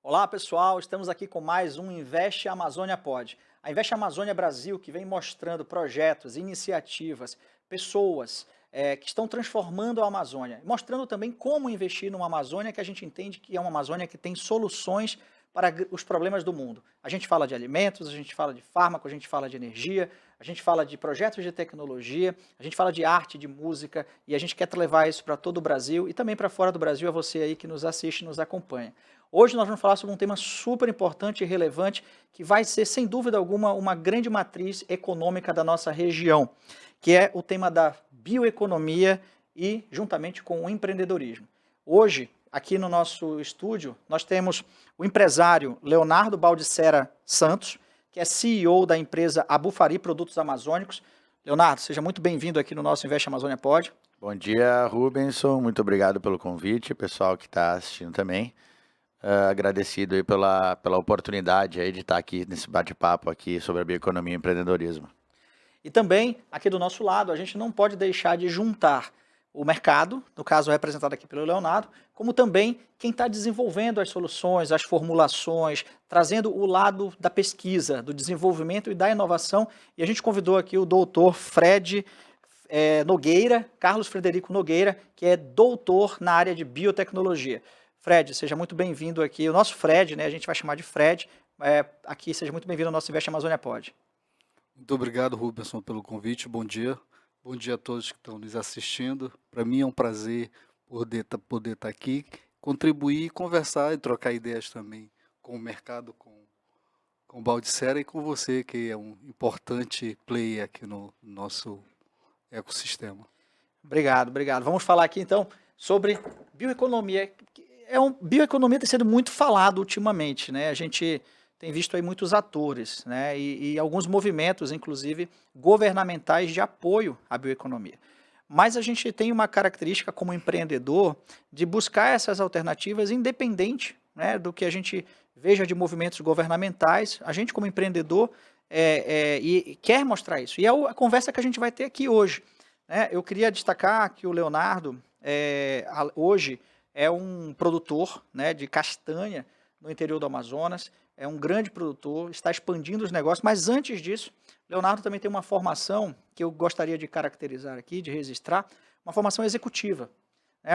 Olá pessoal, estamos aqui com mais um Investe Amazônia Pod. A Investe Amazônia Brasil que vem mostrando projetos, iniciativas, pessoas que estão transformando a Amazônia, mostrando também como investir numa Amazônia que a gente entende que é uma Amazônia que tem soluções para os problemas do mundo. A gente fala de alimentos, a gente fala de fármaco, a gente fala de energia, a gente fala de projetos de tecnologia, a gente fala de arte, de música e a gente quer levar isso para todo o Brasil e também para fora do Brasil, a você aí que nos assiste e nos acompanha. Hoje nós vamos falar sobre um tema super importante e relevante que vai ser, sem dúvida alguma, uma grande matriz econômica da nossa região, que é o tema da bioeconomia e juntamente com o empreendedorismo. Hoje, aqui no nosso estúdio, nós temos o empresário Leonardo Baldissera Santos, que é CEO da empresa Abufari Produtos Amazônicos. Leonardo, seja muito bem-vindo aqui no nosso Investe Amazônia Pod. Bom dia, Rubenson. Muito obrigado pelo convite, pessoal que está assistindo também. Agradecido aí pela oportunidade aí de estar aqui nesse bate-papo aqui sobre a bioeconomia e empreendedorismo. E também, aqui do nosso lado, a gente não pode deixar de juntar o mercado, no caso representado aqui pelo Leonardo, como também quem está desenvolvendo as soluções, as formulações, trazendo o lado da pesquisa, do desenvolvimento e da inovação. E a gente convidou aqui o doutor Fred Nogueira, Carlos Frederico Nogueira, que é doutor na área de biotecnologia. Fred, seja muito bem-vindo aqui. O nosso Fred, né, a gente vai chamar de Fred, aqui seja muito bem-vindo ao nosso Investe Amazônia Pod. Muito obrigado, Rubenson, pelo convite. Bom dia. Bom dia a todos que estão nos assistindo. Para mim é um prazer poder estar aqui, contribuir, conversar e trocar ideias também com o mercado, com o Baldissera e com você, que é um importante player aqui no nosso ecossistema. Obrigado, obrigado. Vamos falar aqui então sobre bioeconomia. Bioeconomia tem sido muito falado ultimamente, né? A gente tem visto aí muitos atores, né? E alguns movimentos, inclusive governamentais, de apoio à bioeconomia. Mas a gente tem uma característica como empreendedor de buscar essas alternativas independente, né, do que a gente veja de movimentos governamentais. A gente como empreendedor e quer mostrar isso. E é a conversa que a gente vai ter aqui hoje, né? Eu queria destacar que o Leonardo hoje é um produtor, né, de castanha no interior do Amazonas, é um grande produtor, está expandindo os negócios, mas antes disso, Leonardo também tem uma formação que eu gostaria de caracterizar aqui, de registrar, uma formação executiva.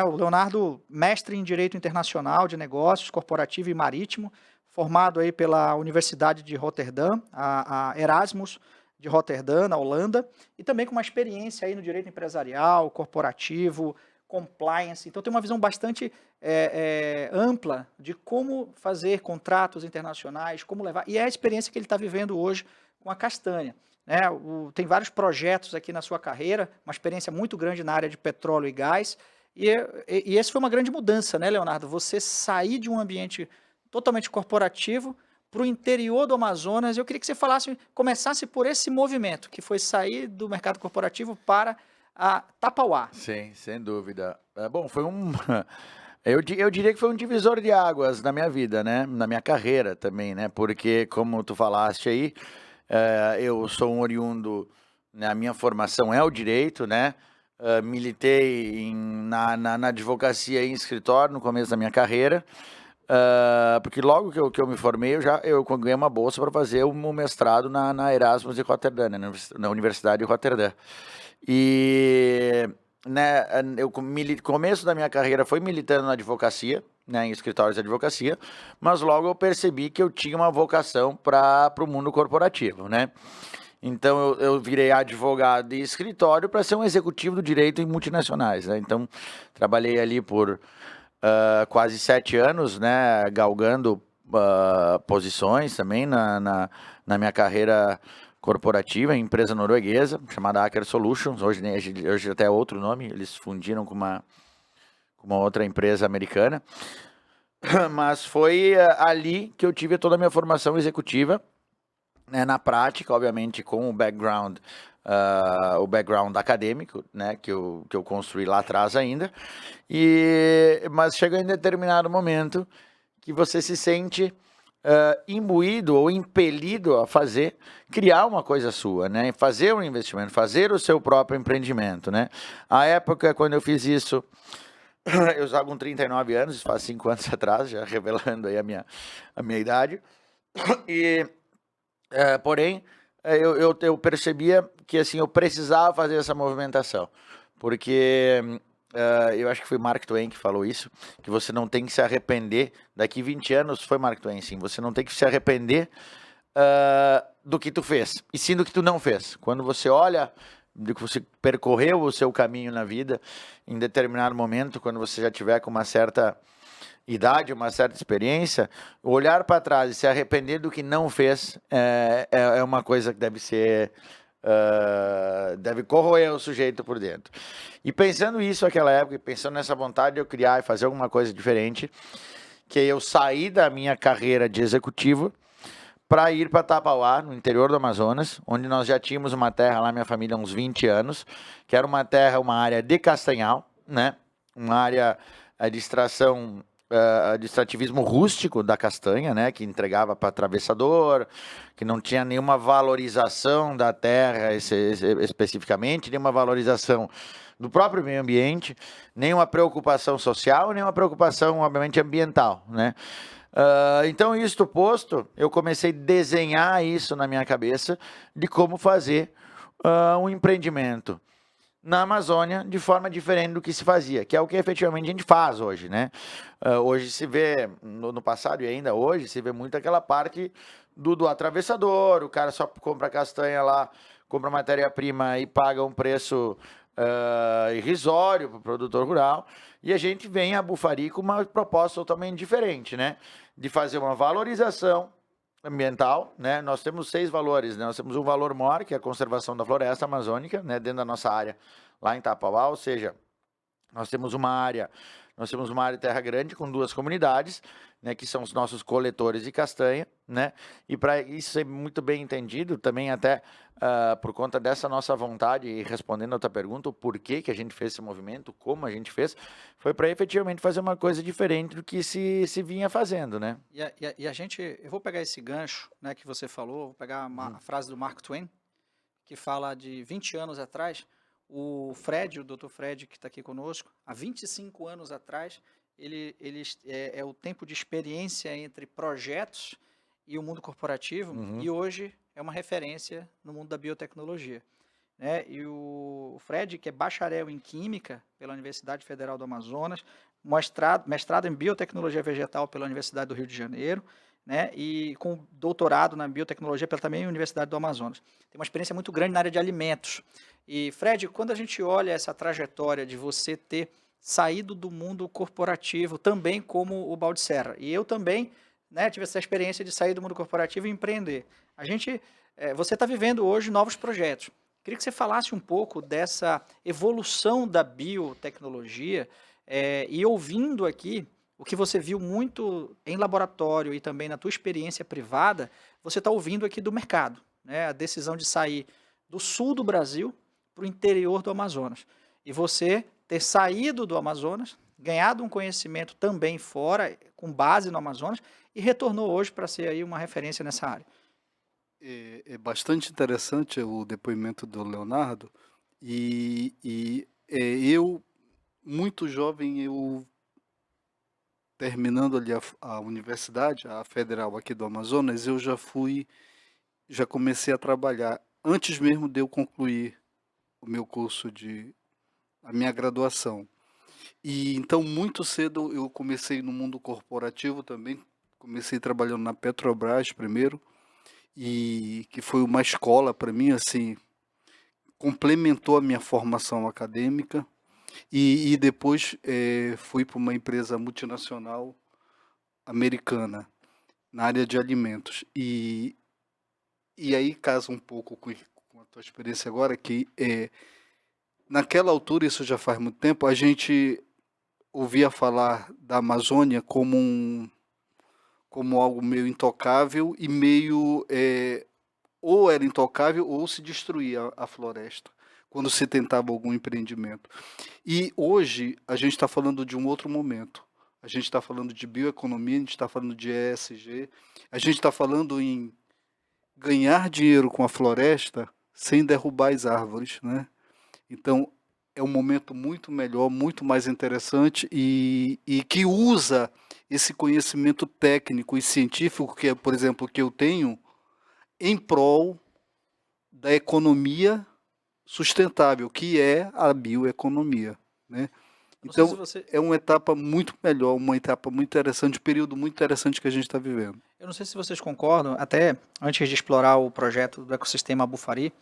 O Leonardo, mestre em Direito Internacional de Negócios, Corporativo e Marítimo, formado aí pela Universidade de Roterdã, a Erasmus de Roterdã, na Holanda, e também com uma experiência aí no direito empresarial, corporativo, compliance. Então tem uma visão bastante ampla de como fazer contratos internacionais, como levar, e é a experiência que ele está vivendo hoje com a castanha. Tem vários projetos aqui na sua carreira, uma experiência muito grande na área de petróleo e gás, e essa foi uma grande mudança, né, Leonardo? Você sair de um ambiente totalmente corporativo para o interior do Amazonas. Eu queria que você começasse por esse movimento, que foi sair do mercado corporativo para a Tapauá. Sim, sem dúvida. Bom, foi eu diria que foi um divisor de águas na minha vida, né? Na minha carreira também, né? Porque, como tu falaste aí, eu sou um oriundo, né? A minha formação é o direito, né? Militei na advocacia em escritório no começo da minha carreira, porque logo que eu me formei, eu ganhei uma bolsa para fazer o mestrado na Erasmus de Roterdã, né? Na Universidade de Roterdã. E, né, começo da minha carreira foi militando na advocacia, né, em escritórios de advocacia, mas logo eu percebi que eu tinha uma vocação para o mundo corporativo, né? Então eu virei advogado de escritório para ser um executivo do direito em multinacionais, né? Então trabalhei ali por quase 7 anos, né, galgando posições também na minha carreira corporativa, em empresa norueguesa, chamada Aker Solutions, hoje até é outro nome, eles fundiram com uma outra empresa americana, mas foi ali que eu tive toda a minha formação executiva, né, na prática, obviamente, com o background acadêmico, né, que eu construí lá atrás ainda, mas chega em determinado momento que você se sente imbuído ou impelido a criar uma coisa sua, né? Fazer um investimento, fazer o seu próprio empreendimento, né? A época, quando eu fiz isso, Eu estava com 39 anos, isso faz 5 anos atrás, já revelando aí a minha idade. E, porém, eu percebia que assim, eu precisava fazer essa movimentação. Porque eu acho que foi Mark Twain que falou isso, que você não tem que se arrepender, daqui 20 anos, foi Mark Twain, sim, você não tem que se arrepender do que tu fez, e sim do que tu não fez. Quando você olha do que você percorreu o seu caminho na vida, em determinado momento, quando você já tiver com uma certa idade, uma certa experiência, olhar para trás e se arrepender do que não fez é uma coisa que deve ser deve corroer o sujeito por dentro. E pensando isso naquela época, pensando nessa vontade de eu criar e fazer alguma coisa diferente, que eu saí da minha carreira de executivo para ir para Tapauá, no interior do Amazonas, onde nós já tínhamos uma terra lá, minha família, há uns 20 anos, que era uma terra, uma área de castanhal, né? Uma área de extração, de extrativismo rústico da castanha, né? Que entregava para atravessador, que não tinha nenhuma valorização da terra especificamente, nenhuma valorização do próprio meio ambiente, nenhuma preocupação social, nenhuma preocupação, obviamente, ambiental, né? Então, isto posto, eu comecei a desenhar isso na minha cabeça de como fazer um empreendimento na Amazônia de forma diferente do que se fazia, que é o que efetivamente a gente faz hoje, né? Hoje se vê, no passado e ainda hoje, se vê muito aquela parte do atravessador, o cara só compra castanha lá, compra matéria-prima e paga um preço irrisório para o produtor rural, e a gente vem a Bufari com uma proposta totalmente diferente, né? De fazer uma valorização ambiental, né? Nós temos 6 valores, né? Nós temos um valor maior, que é a conservação da floresta amazônica, né? Dentro da nossa área, lá em Tapauá, ou seja, nós temos uma área de terra grande com 2 comunidades, né, que são os nossos coletores de castanha, né? E para isso ser muito bem entendido, também até por conta dessa nossa vontade, e respondendo a outra pergunta, o porquê que a gente fez esse movimento, como a gente fez, foi para efetivamente fazer uma coisa diferente do que se vinha fazendo, né? E a gente, eu vou pegar esse gancho, né, que você falou, vou pegar a frase do Mark Twain, que fala de 20 anos atrás, o Fred, o Dr. Fred, que está aqui conosco, há 25 anos atrás, ele é o tempo de experiência entre projetos e o mundo corporativo, e hoje é uma referência no mundo da biotecnologia, né? E o Fred, que é bacharel em Química pela Universidade Federal do Amazonas, mestrado em Biotecnologia Vegetal pela Universidade do Rio de Janeiro, né? E com doutorado na biotecnologia pela também Universidade do Amazonas. Tem uma experiência muito grande na área de alimentos. E, Fred, quando a gente olha essa trajetória de você ter saído do mundo corporativo, também como o Baldicerra, e eu também, né, tive essa experiência de sair do mundo corporativo e empreender. Você está vivendo hoje novos projetos. Queria que você falasse um pouco dessa evolução da biotecnologia e ouvindo aqui o que você viu muito em laboratório e também na tua experiência privada, você está ouvindo aqui do mercado, né? A decisão de sair do sul do Brasil para o interior do Amazonas. E você ter saído do Amazonas, ganhado um conhecimento também fora, com base no Amazonas, e retornou hoje para ser aí uma referência nessa área. É bastante interessante o depoimento do Leonardo, eu, muito jovem, eu terminando ali a universidade, a federal aqui do Amazonas, eu já comecei a trabalhar, antes mesmo de eu concluir o meu curso a minha graduação. E então, muito cedo, eu comecei no mundo corporativo também, comecei trabalhando na Petrobras primeiro, e que foi uma escola para mim, assim, complementou a minha formação acadêmica, e depois fui para uma empresa multinacional americana, na área de alimentos. E aí casa um pouco com a tua experiência agora, que naquela altura, isso já faz muito tempo, a gente ouvia falar da Amazônia como algo meio intocável e meio ou era intocável ou se destruía a floresta quando se tentava algum empreendimento. E hoje a gente está falando de um outro momento. A gente está falando de bioeconomia, a gente está falando de ESG, a gente está falando em ganhar dinheiro com a floresta sem derrubar as árvores, né? Então, é um momento muito melhor, muito mais interessante e que usa esse conhecimento técnico e científico, que é, por exemplo, que eu tenho, em prol da economia sustentável, que é a bioeconomia, né? Eu não sei se Então, você, é uma etapa muito melhor, uma etapa muito interessante, um período muito interessante que a gente está vivendo. eu não sei se vocês concordam, até antes de explorar o projeto do ecossistema Abufari,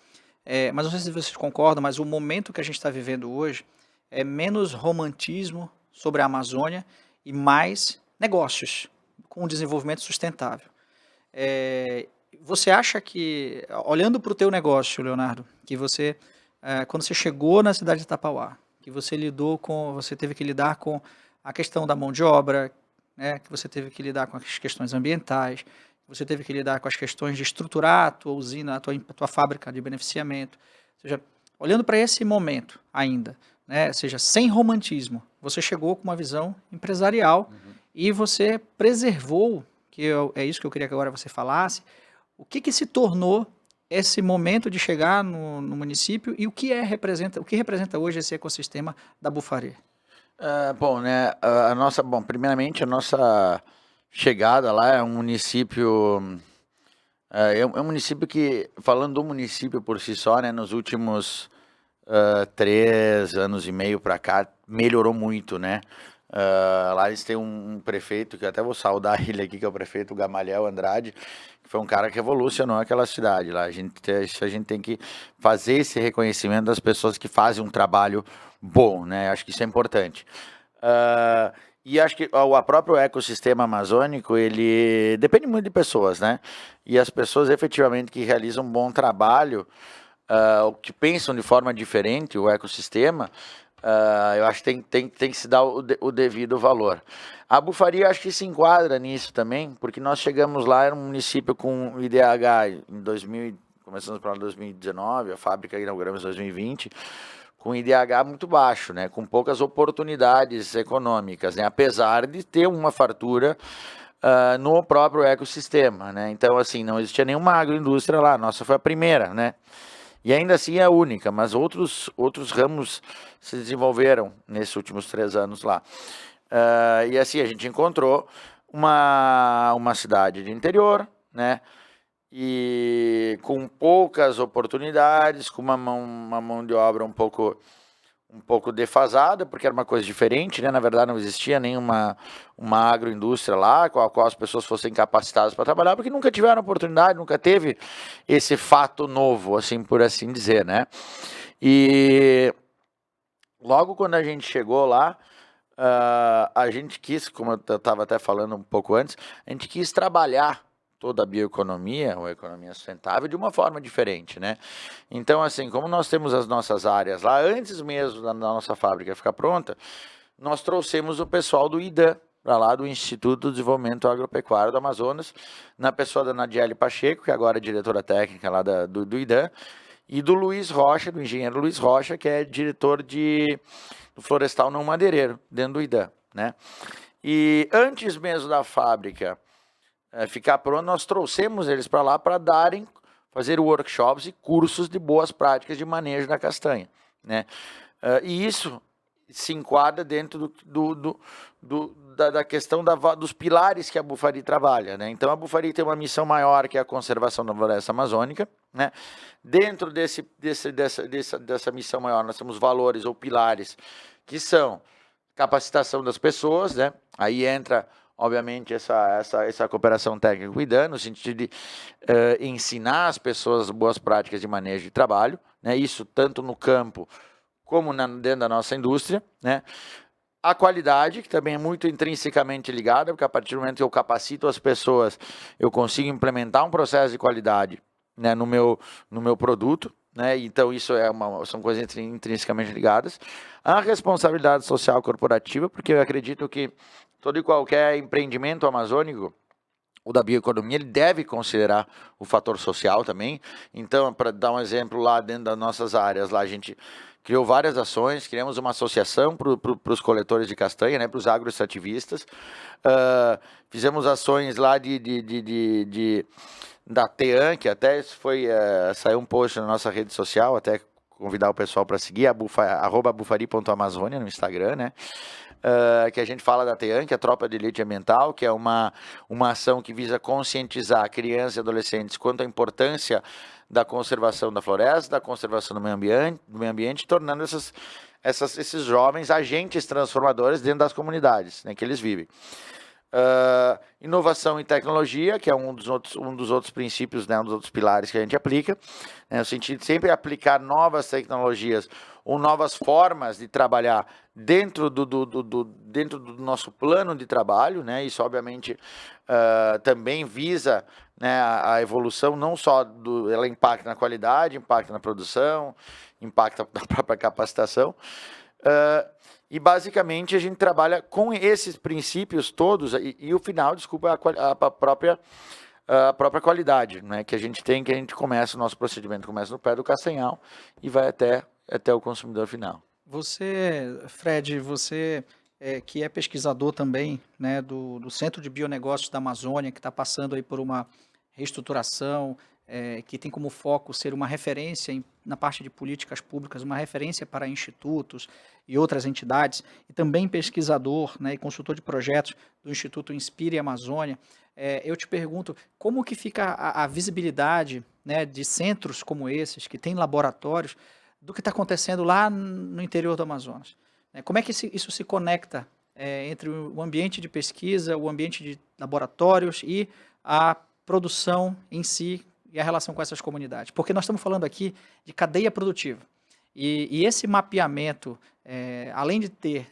mas não sei se vocês concordam, mas o momento que a gente está vivendo hoje é menos romantismo sobre a Amazônia e mais negócios com desenvolvimento sustentável. É, você acha que, olhando para o teu negócio, Leonardo, que você, quando você chegou na cidade de Itapauá, que você teve que lidar com a questão da mão de obra, né, que você teve que lidar com as questões ambientais, que você teve que lidar com as questões de estruturar a tua usina, a tua fábrica de beneficiamento, ou seja, olhando para esse momento ainda, né, ou seja, sem romantismo, você chegou com uma visão empresarial e você preservou, é isso que eu queria que agora você falasse, o que se tornou esse momento de chegar no município e o que representa hoje esse ecossistema da Bufari? Bom, né, a nossa, bom, primeiramente a nossa chegada lá é um município, é um município que, falando do município por si só, né, nos últimos 3 anos e meio para cá, melhorou muito, né? Lá eles têm um prefeito, que eu até vou saudar ele aqui, que é o prefeito Gamaliel Andrade, que foi um cara que revolucionou aquela cidade lá. A gente tem que fazer esse reconhecimento das pessoas que fazem um trabalho bom, né? Acho que isso é importante. E acho que o próprio ecossistema amazônico, ele depende muito de pessoas, né? E as pessoas efetivamente que realizam um bom trabalho, que pensam de forma diferente o ecossistema, eu acho que tem que se dar o devido valor. A Bufari acho que se enquadra nisso também, porque nós chegamos lá, era um município com IDH em 2000, começamos para 2019, a fábrica inauguramos em 2020, com IDH muito baixo, né, com poucas oportunidades econômicas, né, apesar de ter uma fartura no próprio ecossistema, né. Então, assim, não existia nenhuma agroindústria lá, nossa foi a primeira, né. E ainda assim é a única, mas outros ramos se desenvolveram nesses últimos 3 anos lá. E assim, a gente encontrou uma cidade de interior, né? E com poucas oportunidades, com uma mão de obra um pouco defasada, porque era uma coisa diferente, né? Na verdade, não existia nenhuma uma agroindústria lá, com a qual as pessoas fossem capacitadas para trabalhar, porque nunca tiveram oportunidade, nunca teve esse fato novo, assim, por assim dizer, né? E logo quando a gente chegou lá, a gente quis, como eu estava até falando um pouco antes, a gente quis trabalhar toda a bioeconomia, ou economia sustentável, de uma forma diferente, né? Então, assim, como nós temos as nossas áreas lá, antes mesmo da nossa fábrica ficar pronta, nós trouxemos o pessoal do IDAM, para lá do Instituto de Desenvolvimento Agropecuário do Amazonas, na pessoa da Nadiele Pacheco, que agora é diretora técnica lá do IDAM, e do Luiz Rocha, do engenheiro Luiz Rocha, que é diretor do Florestal Não Madeireiro, dentro do IDAM, né? E antes mesmo da fábrica ficar pronto, nós trouxemos eles para lá para fazer workshops e cursos de boas práticas de manejo da castanha, né? E isso se enquadra dentro da questão dos pilares que a Bufari trabalha, né? Então a Bufari tem uma missão maior, que é a conservação da floresta amazônica, né? Dentro dessa missão maior, nós temos valores ou pilares que são capacitação das pessoas, né? Aí entra, obviamente, essa cooperação técnica cuidando, no sentido de ensinar as pessoas boas práticas de manejo de trabalho, né? Isso tanto no campo como dentro da nossa indústria, né? A qualidade, que também é muito intrinsecamente ligada, porque a partir do momento que eu capacito as pessoas, eu consigo implementar um processo de qualidade, né, no meu produto, né? Então isso são coisas intrinsecamente ligadas. A responsabilidade social corporativa, porque eu acredito que todo e qualquer empreendimento amazônico, o da bioeconomia, ele deve considerar o fator social também. Então, para dar um exemplo, lá dentro das nossas áreas, lá a gente criou várias ações, criamos uma associação para os coletores de castanha, né, para os agroextrativistas. Fizemos ações lá da TEAN, que até saiu um post na nossa rede social, até convidar o pessoal para seguir, @bufari.amazônia no Instagram, né? Que a gente fala da TEAM, que é a Tropa de Elite Ambiental, que é uma ação que visa conscientizar crianças e adolescentes quanto à importância da conservação da floresta, da conservação do meio ambiente, tornando esses jovens agentes transformadores dentro das comunidades, né, que eles vivem. Inovação e tecnologia, que é um dos outros princípios, né, um dos outros pilares que a gente aplica, né, no sentido de sempre aplicar novas tecnologias ou novas formas de trabalhar dentro dentro do nosso plano de trabalho, né, isso obviamente também visa, né, a evolução, não só ela impacta na qualidade, impacta na produção, impacta na própria capacitação, e basicamente a gente trabalha com esses princípios todos e o final, desculpa, a própria qualidade, né, que a gente começa, o nosso procedimento começa no pé do castanhal e vai até o consumidor final. Você, Fred, que é pesquisador também, né, do Centro de Bionegócios da Amazônia, que está passando aí por uma reestruturação, que tem como foco ser uma referência na parte de políticas públicas, uma referência para institutos e outras entidades, e também pesquisador, né, e consultor de projetos do Instituto Inspire Amazônia. Eu te pergunto, como que fica a visibilidade, né, de centros como esses, que têm laboratórios, do que está acontecendo lá no interior do Amazonas? Como é que isso se conecta entre o ambiente de pesquisa, o ambiente de laboratórios e a produção em si e a relação com essas comunidades? Porque nós estamos falando aqui de cadeia produtiva. E esse mapeamento, além de ter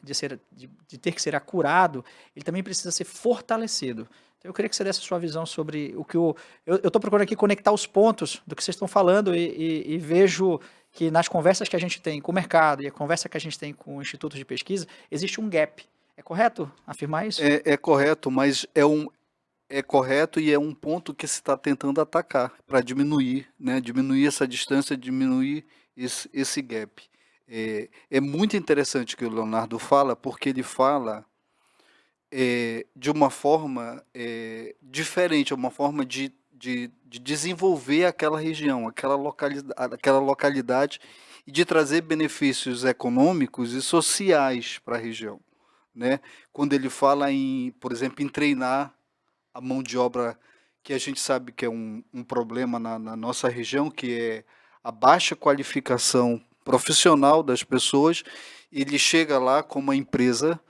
que ser acurado, ele também precisa ser fortalecido. Então, eu queria que você desse a sua visão sobre o que eu estou procurando aqui conectar os pontos do que vocês estão falando e vejo que nas conversas que a gente tem com o mercado e a conversa que a gente tem com institutos de pesquisa, existe um gap. É correto afirmar isso? É correto, mas é correto e é um ponto que se está tentando atacar para diminuir, né? Diminuir essa distância, diminuir esse gap. É muito interessante o que o Leonardo fala, porque ele fala de uma forma diferente, uma forma de desenvolver aquela região, aquela localidade e de trazer benefícios econômicos e sociais para a região, né? Quando ele fala por exemplo, em treinar a mão de obra, que a gente sabe que é um problema na nossa região, que é a baixa qualificação profissional das pessoas, ele chega lá com uma empresa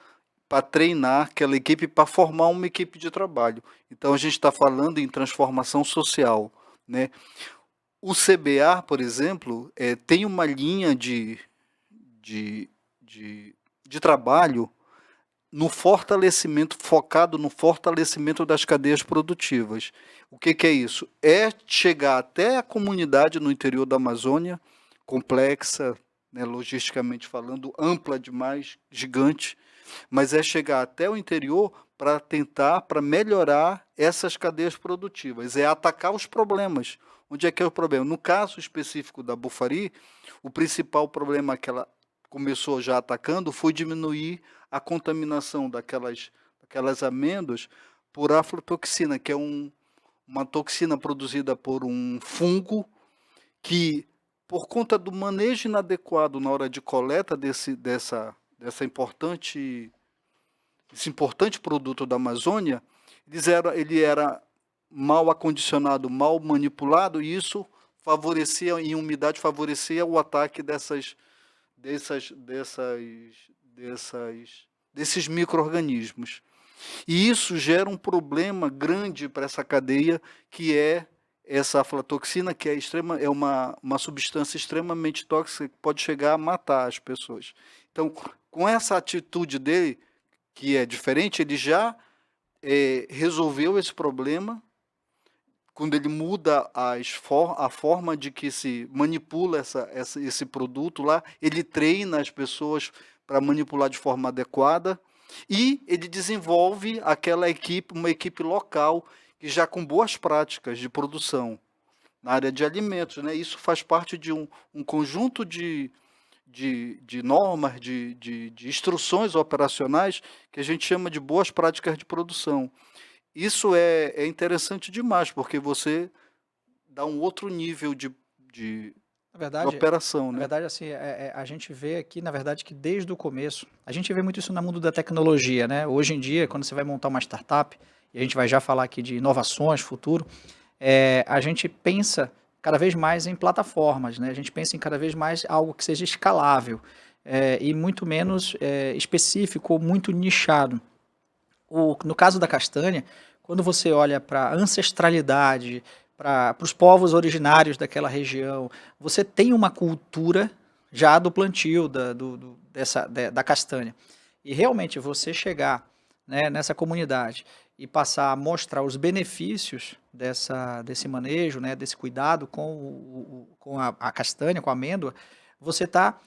para treinar aquela equipe, para formar uma equipe de trabalho. Então, a gente está falando em transformação social, né? O CBA, por exemplo, tem uma linha de trabalho focado no fortalecimento das cadeias produtivas. O que é isso? É chegar até a comunidade no interior da Amazônia, complexa, né, logisticamente falando, ampla demais, gigante, mas é chegar até o interior para melhorar essas cadeias produtivas, é atacar os problemas. Onde é que é o problema? No caso específico da Bufari, o principal problema que ela começou já atacando foi diminuir a contaminação daquelas amêndoas por aflatoxina, que é uma toxina produzida por um fungo que, por conta do manejo inadequado na hora de coleta desse importante produto da Amazônia, ele era mal acondicionado, mal manipulado, e isso favorecia, em umidade, favorecia o ataque desses micro-organismos. E isso gera um problema grande para essa cadeia, que é essa aflatoxina, que é uma substância extremamente tóxica, que pode chegar a matar as pessoas. Então, com essa atitude dele, que é diferente, ele já resolveu esse problema, quando ele muda a forma de que se manipula esse produto lá, ele treina as pessoas para manipular de forma adequada, e ele desenvolve uma equipe local, que já com boas práticas de produção na área de alimentos, né? Isso faz parte de um conjunto de normas, de instruções operacionais, que a gente chama de boas práticas de produção. Isso é interessante demais, porque você dá um outro nível de Na da verdade, operação, na né? verdade, assim, a gente vê aqui, na verdade, que desde o começo, a gente vê muito isso no mundo da tecnologia, né? Hoje em dia, quando você vai montar uma startup, e a gente vai já falar aqui de inovações, futuro, a gente pensa cada vez mais em plataformas, né? A gente pensa em cada vez mais algo que seja escalável, e muito menos específico ou muito nichado. No caso da castanha, quando você olha para a ancestralidade, para os povos originários daquela região, você tem uma cultura já do plantio da castanha. E realmente você chegar, né, nessa comunidade e passar a mostrar os benefícios desse manejo, né, desse cuidado com a castanha, com a amêndoa, você está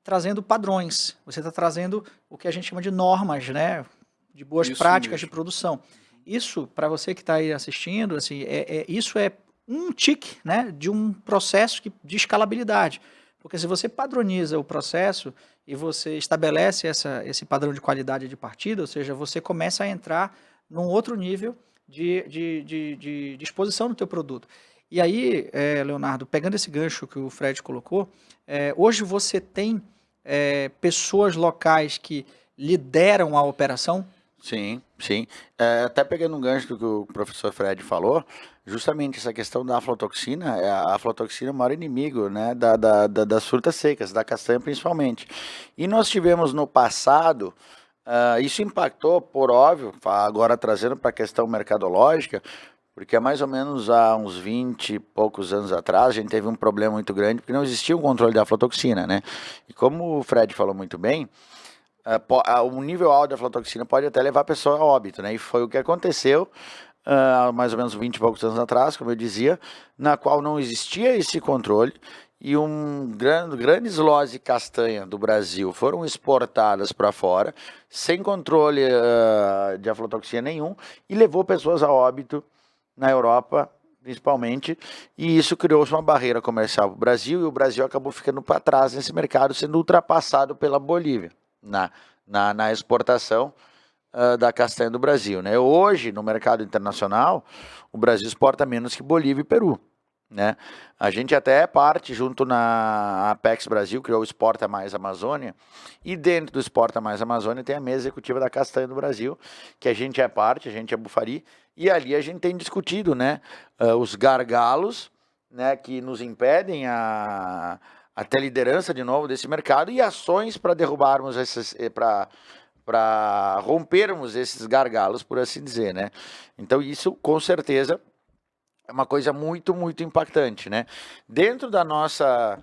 trazendo padrões, você está trazendo o que a gente chama de normas, né, de boas Isso práticas de mesmo. produção. Isso, para você que está aí assistindo, assim, isso é um tique, né, de um processo de escalabilidade. Porque se você padroniza o processo e você estabelece esse padrão de qualidade de partida, ou seja, você começa a entrar num outro nível de exposição do teu produto. E aí, Leonardo, pegando esse gancho que o Fred colocou, hoje você tem pessoas locais que lideram a operação? Sim, sim. Até pegando um gancho do que o professor Fred falou, justamente essa questão da aflatoxina, a aflatoxina é o maior inimigo, né, das frutas secas, da castanha principalmente. E nós tivemos no passado, isso impactou, por óbvio, agora trazendo para a questão mercadológica, porque há mais ou menos há uns 20 e poucos anos atrás, a gente teve um problema muito grande, porque não existia um controle da aflatoxina, né? E como o Fred falou muito bem, o nível alto de aflatoxina pode até levar a pessoa a óbito, né? E foi o que aconteceu há mais ou menos 20 e poucos anos atrás, como eu dizia, na qual não existia esse controle e grandes lojas de castanha do Brasil foram exportadas para fora sem controle de aflatoxina nenhum e levou pessoas a óbito na Europa, principalmente, e isso criou uma barreira comercial para o Brasil, e o Brasil acabou ficando para trás nesse mercado, sendo ultrapassado pela Bolívia na exportação da castanha do Brasil, né? Hoje, no mercado internacional, o Brasil exporta menos que Bolívia e Peru, né? A gente até é parte, junto na Apex Brasil, criou o Exporta Mais Amazônia, e dentro do Exporta Mais Amazônia tem a mesa executiva da castanha do Brasil, que a gente é parte, a gente é Bufari, e ali a gente tem discutido, né, os gargalos, né, que nos impedem a ter liderança de novo desse mercado e ações para derrubarmos para rompermos esses gargalos, por assim dizer, né? Então isso com certeza é uma coisa muito, muito impactante, né? Dentro da nossa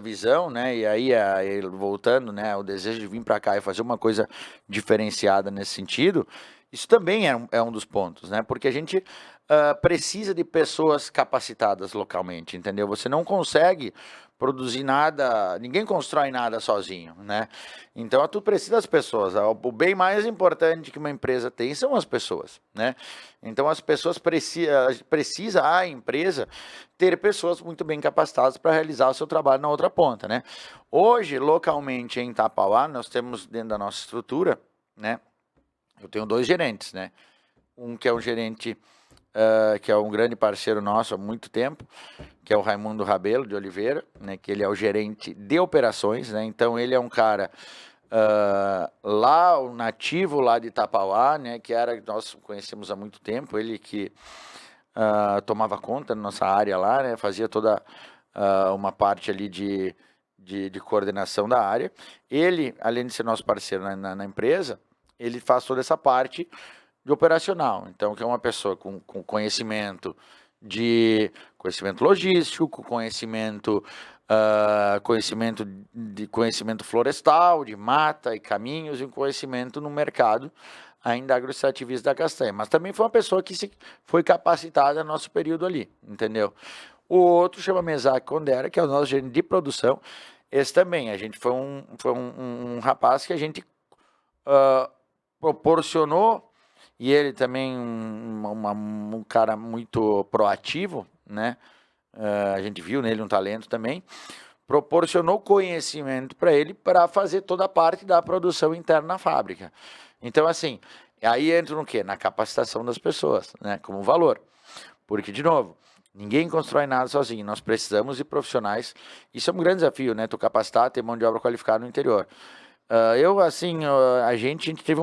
visão, né? E aí voltando, né? O desejo de vir para cá e fazer uma coisa diferenciada nesse sentido, isso também é um dos pontos, né? Porque a gente precisa de pessoas capacitadas localmente, entendeu? Você não consegue produzir nada, ninguém constrói nada sozinho, né? Então tu precisa das pessoas. O bem mais importante que uma empresa tem são as pessoas, né? Então as pessoas precisa a empresa ter pessoas muito bem capacitadas para realizar o seu trabalho na outra ponta, né? Hoje, localmente em Tapauá, nós temos dentro da nossa estrutura, né? Eu tenho 2 gerentes, né? Um que é um gerente que é um grande parceiro nosso há muito tempo, que é o Raimundo Rabelo de Oliveira, né? Que ele é o gerente de operações, né? Então ele é um cara lá, o nativo lá de Itapauá, né? Que nós conhecemos há muito tempo, ele que tomava conta da nossa área lá, né? Fazia toda uma parte ali de coordenação da área. Ele, além de ser nosso parceiro na empresa, ele faz toda essa parte de operacional. Então, que é uma pessoa com conhecimento logístico, conhecimento florestal, de mata e caminhos, e um conhecimento no mercado ainda agroextrativista da castanha. Mas também foi uma pessoa que foi capacitada no nosso período ali, entendeu? O outro chama Mesaque Condera, que é o nosso gerente de produção. Esse também, a gente foi um rapaz que a gente proporcionou, e ele também um cara muito proativo, né? A gente viu nele um talento também, proporcionou conhecimento para ele para fazer toda a parte da produção interna na fábrica. Então, assim, aí entra no quê? Na capacitação das pessoas, né? Como valor. Porque, de novo, Ninguém constrói nada sozinho, nós precisamos de profissionais. Isso é um grande desafio, né? Tu capacitar, ter mão de obra qualificada no interior. A gente teve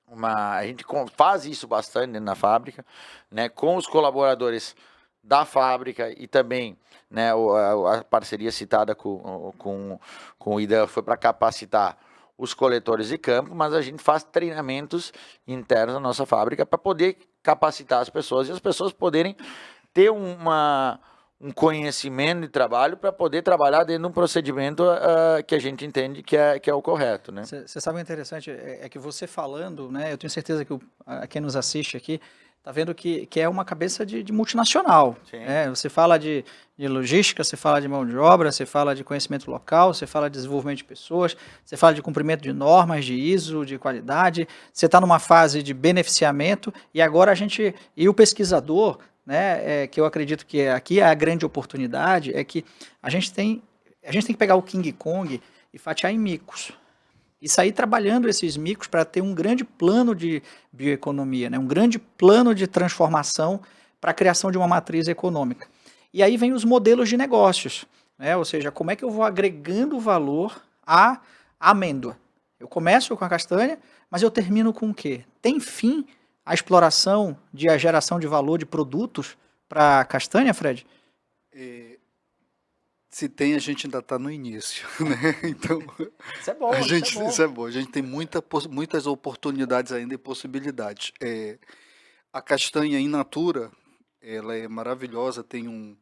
a gente faz isso bastante dentro da fábrica, né? Com os colaboradores da fábrica e também, né, a parceria citada com o IDA foi para capacitar os coletores de campo, mas a gente faz treinamentos internos na nossa fábrica para poder capacitar as pessoas e as pessoas poderem ter um conhecimento de trabalho para poder trabalhar dentro de um procedimento que a gente entende que é o correto, né? Você sabe o interessante? É que você falando, né? Eu tenho certeza que quem nos assiste aqui está vendo que é uma cabeça de multinacional. Né? Você fala de logística, você fala de mão de obra, você fala de conhecimento local, você fala de desenvolvimento de pessoas, você fala de cumprimento de normas, de ISO, de qualidade, você está numa fase de beneficiamento e agora e o pesquisador, né, que eu acredito que aqui é a grande oportunidade, é que a gente tem que pegar o King Kong e fatiar em micos. E sair trabalhando esses micos para ter um grande plano de bioeconomia, né? Um grande plano de transformação para a criação de uma matriz econômica. E aí vem os modelos de negócios, né? Ou seja, como é que eu vou agregando valor à amêndoa? Eu começo com a castanha, mas eu termino com o quê? Tem fim a exploração de a geração de valor de produtos para a castanha, Fred? Se tem, a gente ainda está no início, né? Então, isso é bom, isso é bom. A gente tem muitas oportunidades ainda e possibilidades. A castanha in natura, ela é maravilhosa, tem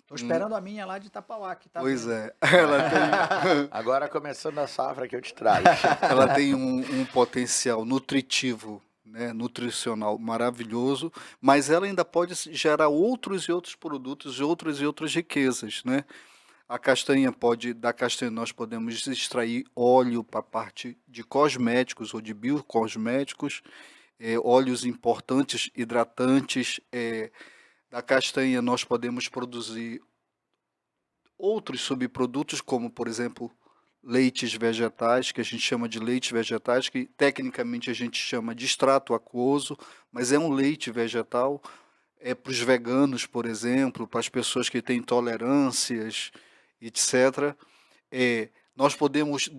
Tô esperando a minha lá de Itapauá, que tá Pois vendo. é, ela tem... Agora começando a safra que eu te trago. Ela tem um potencial nutritivo, né, nutricional maravilhoso, mas ela ainda pode gerar outros e outros produtos, outras e outras riquezas, né? Da castanha nós podemos extrair óleo para a parte de cosméticos ou de biocosméticos, óleos importantes, hidratantes. Da castanha nós podemos produzir outros subprodutos, como, por exemplo, leites vegetais, que a gente chama de leites vegetais, que tecnicamente a gente chama de extrato aquoso, mas é um leite vegetal. Para os veganos, por exemplo, para as pessoas que têm intolerâncias, etc. Nós podemos...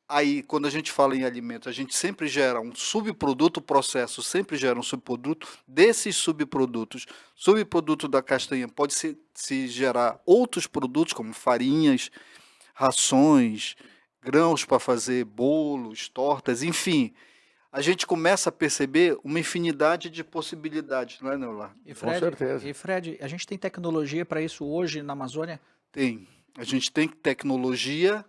Aí, quando a gente fala em alimentos, a gente sempre gera um subproduto, o processo sempre gera um subproduto. Desses subprodutos, subproduto da castanha pode se gerar outros produtos, como farinhas, rações, grãos para fazer bolos, tortas, enfim. A gente começa a perceber uma infinidade de possibilidades, não é, Neolar? Com certeza. E Fred, a gente tem tecnologia para isso hoje na Amazônia? Tem. A gente tem tecnologia,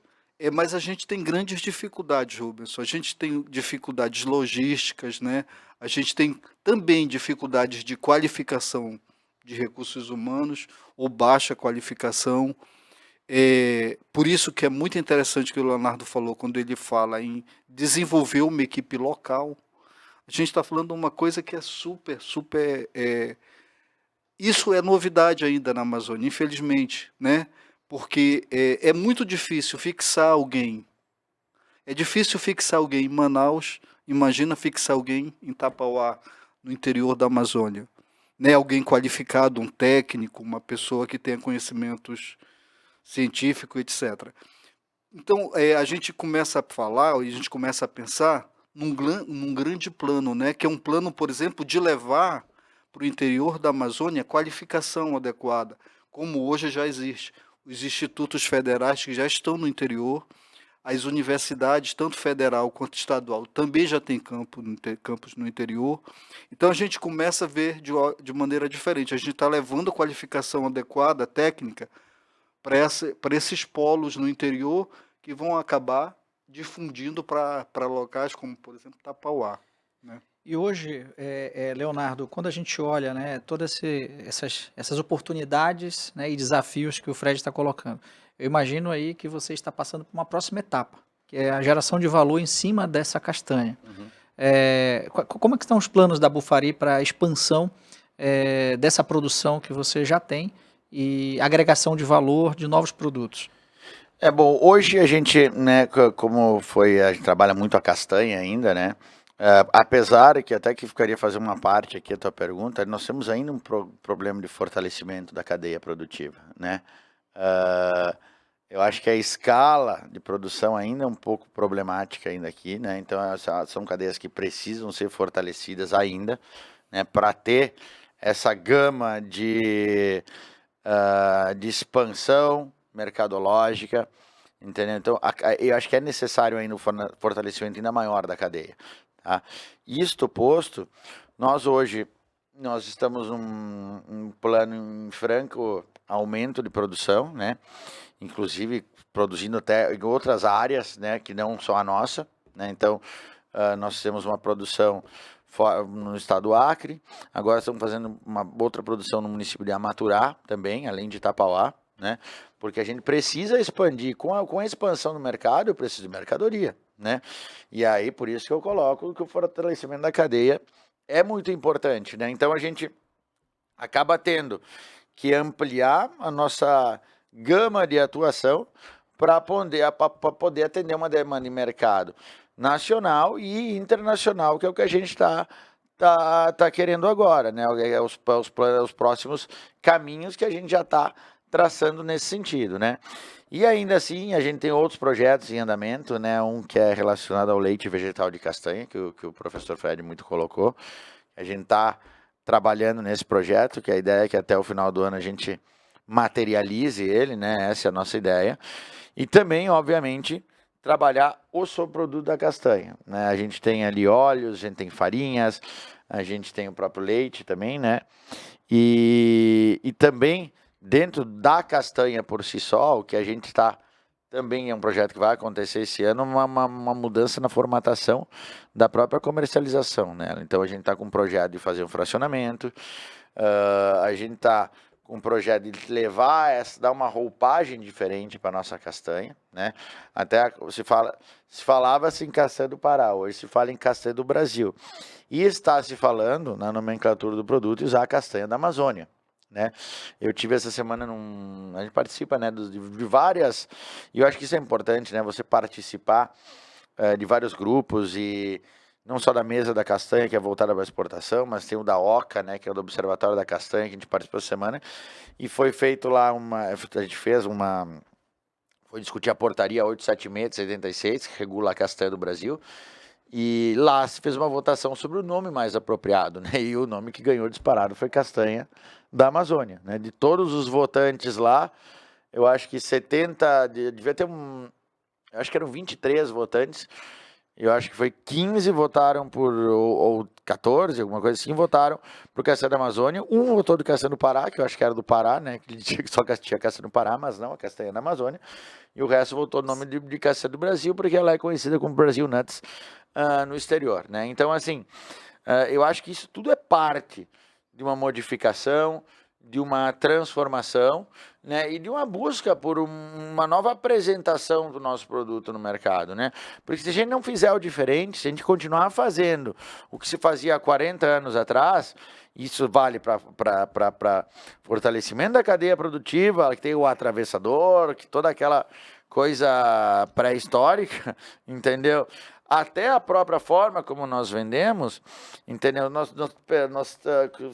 mas a gente tem grandes dificuldades, Rubens. A gente tem dificuldades logísticas, né? A gente tem também dificuldades de qualificação de recursos humanos ou baixa qualificação. Por isso que é muito interessante o que o Leonardo falou quando ele fala em desenvolver uma equipe local. A gente está falando de uma coisa que é super, super... Isso é novidade ainda na Amazônia, infelizmente, né? Porque é muito difícil fixar alguém. É difícil fixar alguém em Manaus, imagina fixar alguém em Tapauá, no interior da Amazônia. Né? Alguém qualificado, um técnico, uma pessoa que tenha conhecimentos científicos, etc. Então, a gente começa a falar, e a gente começa a pensar num grande plano, né? Que é um plano, por exemplo, de levar para o interior da Amazônia qualificação adequada, como hoje já existe. Os institutos federais que já estão no interior, as universidades, tanto federal quanto estadual, também já têm campos no interior. Então, a gente começa a ver de maneira diferente. A gente está levando a qualificação adequada, técnica, para esses polos no interior que vão acabar difundindo para locais como, por exemplo, Tapauá. Né? E hoje, Leonardo, quando a gente olha, né, todas essas oportunidades, né, e desafios que o Fred está colocando, eu imagino aí que você está passando por uma próxima etapa, que é a geração de valor em cima dessa castanha. Uhum. Como é que estão os planos da Bufari para a expansão dessa produção que você já tem e agregação de valor de novos produtos? Bom, hoje a gente, né, a gente trabalha muito a castanha ainda, né? Apesar que até que ficaria fazer uma parte aqui a tua pergunta, nós temos ainda um problema de fortalecimento da cadeia produtiva, né? Ah, eu acho que a escala de produção ainda é um pouco problemática ainda aqui, né? Então são cadeias que precisam ser fortalecidas ainda, né? Para ter essa gama de expansão mercadológica, entendeu? Então eu acho que é necessário ainda um fortalecimento ainda maior da cadeia, tá? Isto posto, nós estamos num plano em franco aumento de produção, né? Inclusive produzindo até em outras áreas, né, que não só a nossa, né? Então, nós temos uma produção no estado do Acre, agora estamos fazendo uma outra produção no município de Amaturá também, além de Itapauá, né? Porque a gente precisa expandir, com a expansão do mercado, eu preciso de mercadoria, né? E aí, por isso que eu coloco que o fortalecimento da cadeia é muito importante, né? Então, a gente acaba tendo que ampliar a nossa gama de atuação para poder atender uma demanda de mercado nacional e internacional, que é o que a gente tá querendo agora, né? Os próximos caminhos que a gente já está traçando nesse sentido, né? E ainda assim, a gente tem outros projetos em andamento, né? Um que é relacionado ao leite vegetal de castanha, que o professor Fred muito colocou. A gente está trabalhando nesse projeto, que a ideia é que até o final do ano a gente materialize ele, né? Essa é a nossa ideia. E também, obviamente, trabalhar o subproduto da castanha, né? A gente tem ali óleos, a gente tem farinhas, a gente tem o próprio leite também, né? E também, dentro da castanha por si só, o que a gente está também é um projeto que vai acontecer esse ano, uma mudança na formatação da própria comercialização, né? Então a gente está com um projeto de fazer um fracionamento, a gente está com um projeto de levar dar uma roupagem diferente para nossa castanha, né? Até se falava assim em castanha do Pará, hoje se fala em castanha do Brasil. E está se falando na nomenclatura do produto usar a castanha da Amazônia, né? Eu tive essa semana a gente participa, né, de várias, e eu acho que isso é importante, né, você participar de vários grupos, e não só da mesa da castanha, que é voltada para a exportação, mas tem o da OCA, né, que é o do Observatório da Castanha, que a gente participou essa semana, e foi feito lá a gente fez foi discutir a portaria 876 de 76, que regula a castanha do Brasil, e lá se fez uma votação sobre o nome mais apropriado, né? E o nome que ganhou disparado foi castanha da Amazônia, né? De todos os votantes lá, eu acho que 70, devia ter eu acho que eram 23 votantes, eu acho que foi 15 votaram ou 14, alguma coisa assim, votaram por castanha da Amazônia, um votou do castanha do Pará, que eu acho que era do Pará, né? Que ele tinha que só tinha castanha do Pará, mas não, a castanha da Amazônia, e o resto votou no nome de castanha do Brasil, porque ela é conhecida como Brasil Nuts no exterior, né? Então, assim, eu acho que isso tudo é parte de uma modificação, de uma transformação, né, e de uma busca por uma nova apresentação do nosso produto no mercado, né? Porque se a gente não fizer o diferente, se a gente continuar fazendo o que se fazia há 40 anos atrás, isso vale para fortalecimento da cadeia produtiva, que tem o atravessador, que toda aquela coisa pré-histórica, entendeu? Até a própria forma como nós vendemos, entendeu? Nós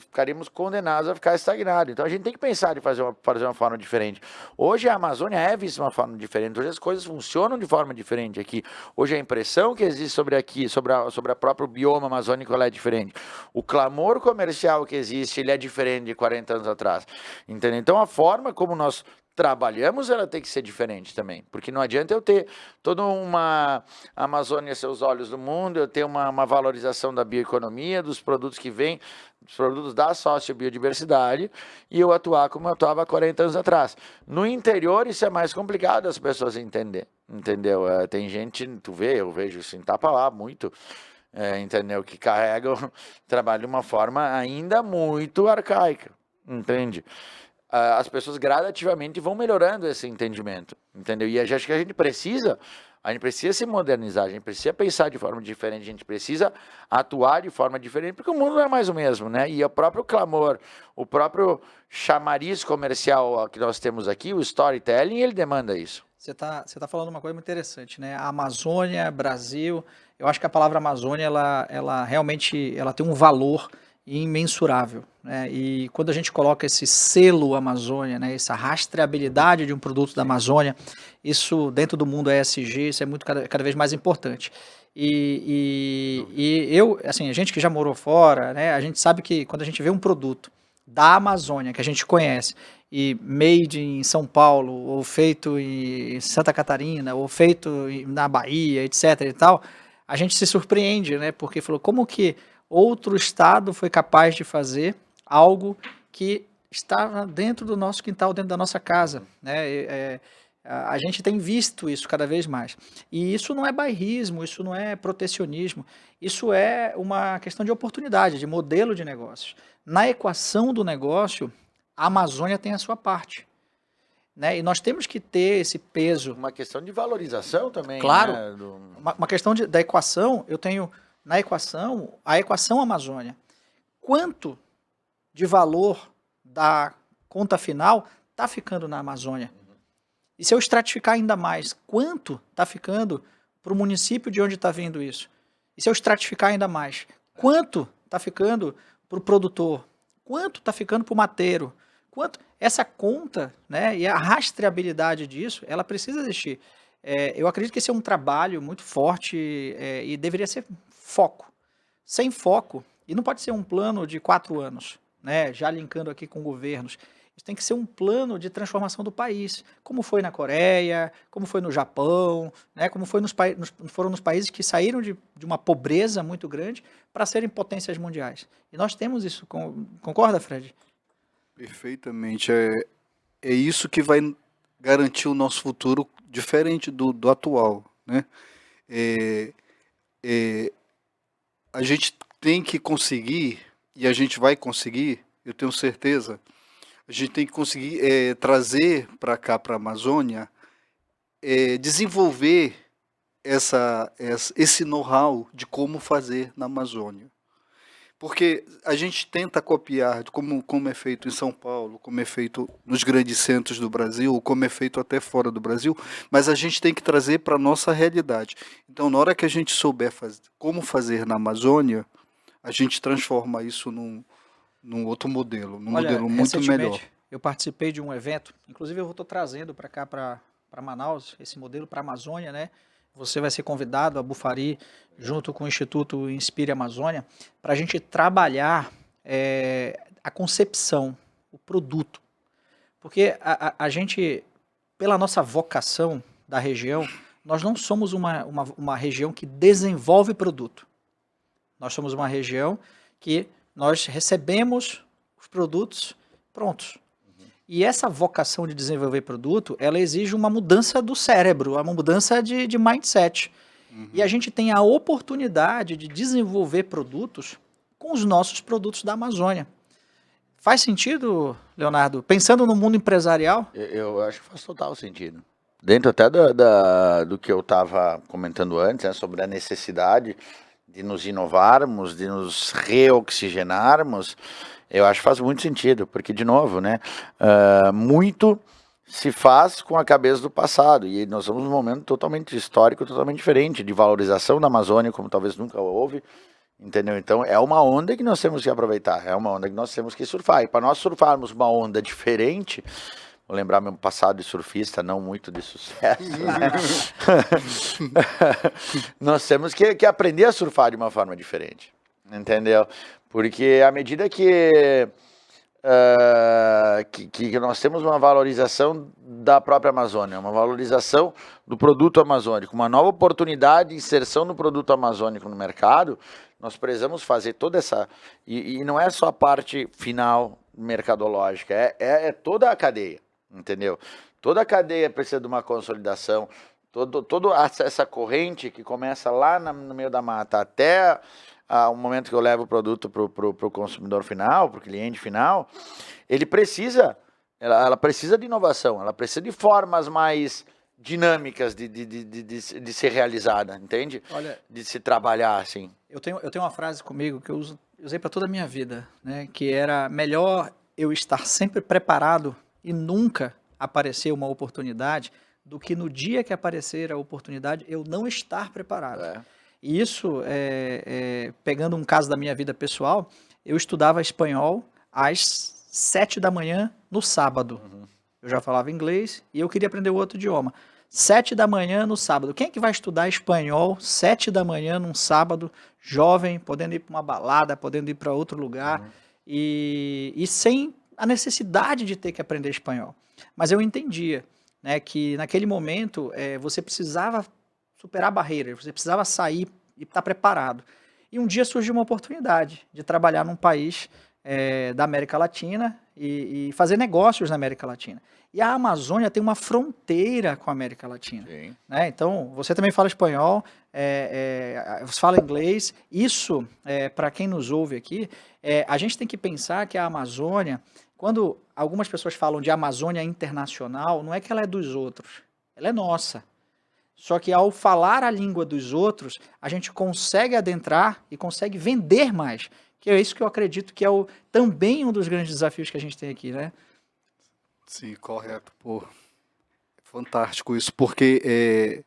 ficaríamos condenados a ficar estagnados. Então a gente tem que pensar em fazer uma forma diferente. Hoje a Amazônia é vista de uma forma diferente, hoje as coisas funcionam de forma diferente aqui. Hoje a impressão que existe sobre a próprio bioma amazônico, ela é diferente. O clamor comercial que existe, ele é diferente de 40 anos atrás. Entendeu? Então a forma como nós trabalhamos, ela tem que ser diferente também, porque não adianta eu ter toda uma Amazônia seus olhos do mundo, eu ter uma valorização da bioeconomia, dos produtos que vêm, dos produtos da sociobiodiversidade, e eu atuar como eu atuava há 40 anos atrás. No interior isso é mais complicado as pessoas entender, entendeu? Tem gente, eu vejo isso em Itapauá muito, entendeu? Que carregam trabalho de uma forma ainda muito arcaica, entende? As pessoas gradativamente vão melhorando esse entendimento, entendeu? E acho que a gente precisa se modernizar, a gente precisa pensar de forma diferente, a gente precisa atuar de forma diferente, porque o mundo não é mais o mesmo, né? E o próprio clamor, o próprio chamariz comercial que nós temos aqui, o storytelling, ele demanda isso. Você tá falando uma coisa muito interessante, né? A Amazônia, Brasil, eu acho que a palavra Amazônia, ela realmente ela tem um valor imensurável, né? E quando a gente coloca esse selo Amazônia, né, essa rastreabilidade de um produto da Amazônia, isso dentro do mundo ESG, isso é muito cada vez mais importante. E eu, assim, a gente que já morou fora, né, a gente sabe que quando a gente vê um produto da Amazônia, que a gente conhece, e made em São Paulo, ou feito em Santa Catarina, ou feito na Bahia, etc e tal, a gente se surpreende, né, porque falou, como que outro estado foi capaz de fazer algo que estava dentro do nosso quintal, dentro da nossa casa, né? A gente tem visto isso cada vez mais. E isso não é bairrismo, isso não é protecionismo, isso é uma questão de oportunidade, de modelo de negócios. Na equação do negócio, a Amazônia tem a sua parte, né? E nós temos que ter esse peso. Uma questão de valorização também, Claro, né? uma questão da equação, eu tenho na equação, a equação Amazônia. Quanto de valor da conta final está ficando na Amazônia? E se eu estratificar ainda mais, quanto está ficando para o município de onde está vindo isso? E se eu estratificar ainda mais, quanto está ficando para o produtor? Quanto está ficando para o mateiro? Quanto? Essa conta, né, e a rastreabilidade disso, ela precisa existir. Eu acredito que esse é um trabalho muito forte e deveria ser foco. Sem foco, e não pode ser um plano de 4 anos, né, já linkando aqui com governos. Isso tem que ser um plano de transformação do país, como foi na Coreia, como foi no Japão, né, como foi foram nos países que saíram de uma pobreza muito grande para serem potências mundiais. E nós temos isso, concorda, Fred? Perfeitamente. É isso que vai garantir o nosso futuro diferente do atual, né? A gente tem que conseguir, e a gente vai conseguir, eu tenho certeza, a gente tem que conseguir trazer para cá, para a Amazônia, desenvolver esse know-how de como fazer na Amazônia. Porque a gente tenta copiar como é feito em São Paulo, como é feito nos grandes centros do Brasil, como é feito até fora do Brasil, mas a gente tem que trazer para a nossa realidade. Então, na hora que a gente souber como fazer na Amazônia, a gente transforma isso num outro modelo, num modelo muito melhor. Eu participei de um evento, inclusive eu estou trazendo para cá, para Manaus, esse modelo para a Amazônia, né? Você vai ser convidado a Bufari, junto com o Instituto Inspire Amazônia, para a gente trabalhar a concepção, o produto. Porque a gente, pela nossa vocação da região, nós não somos uma região que desenvolve produto. Nós somos uma região que nós recebemos os produtos prontos. E essa vocação de desenvolver produto, ela exige uma mudança do cérebro, uma mudança de mindset. E a gente tem a oportunidade de desenvolver produtos com os nossos produtos da Amazônia. Faz sentido, Leonardo? Pensando no mundo empresarial? Eu acho que faz total sentido. Dentro até do que eu estava comentando antes, né, sobre a necessidade de nos inovarmos, de nos reoxigenarmos, eu acho que faz muito sentido, porque, de novo, né, muito se faz com a cabeça do passado, e nós estamos num momento totalmente histórico, totalmente diferente, de valorização da Amazônia, como talvez nunca houve, entendeu? Então, é uma onda que nós temos que aproveitar, é uma onda que nós temos que surfar, e para nós surfarmos uma onda diferente, vou lembrar meu passado de surfista, não muito de sucesso, né? Nós temos que aprender a surfar de uma forma diferente, entendeu? Porque à medida que nós temos uma valorização da própria Amazônia, uma valorização do produto amazônico, uma nova oportunidade de inserção no produto amazônico no mercado, nós precisamos fazer toda essa... E não é só a parte final mercadológica, é toda a cadeia, entendeu? Toda a cadeia precisa de uma consolidação, toda essa corrente que começa lá no meio da mata até... o momento que eu levo o produto para o consumidor final, para o cliente final, ela precisa de inovação, ela precisa de formas mais dinâmicas de ser realizada, entende? Olha, de se trabalhar assim. Eu tenho uma frase comigo que eu usei para toda a minha vida, né? Que era: melhor eu estar sempre preparado e nunca aparecer uma oportunidade do que no dia que aparecer a oportunidade eu não estar preparado. E isso, pegando um caso da minha vida pessoal, eu estudava espanhol às 7 da manhã no sábado. Eu já falava inglês e eu queria aprender outro idioma. 7 da manhã no sábado. Quem é que vai estudar espanhol 7 da manhã num sábado, jovem, podendo ir para uma balada, podendo ir para outro lugar e sem a necessidade de ter que aprender espanhol? Mas eu entendia, né, que naquele momento você precisava superar barreiras, você precisava sair e estar preparado. E um dia surgiu uma oportunidade de trabalhar num país da América Latina e fazer negócios na América Latina. E a Amazônia tem uma fronteira com a América Latina. Sim. Né? Então, você também fala espanhol, você fala inglês. Isso, para quem nos ouve aqui, a gente tem que pensar que a Amazônia, quando algumas pessoas falam de Amazônia internacional, não é que ela é dos outros, ela é nossa. Só que ao falar a língua dos outros, a gente consegue adentrar e consegue vender mais. Que é isso que eu acredito que é também um dos grandes desafios que a gente tem aqui, né? Sim, correto. Pô, fantástico isso, porque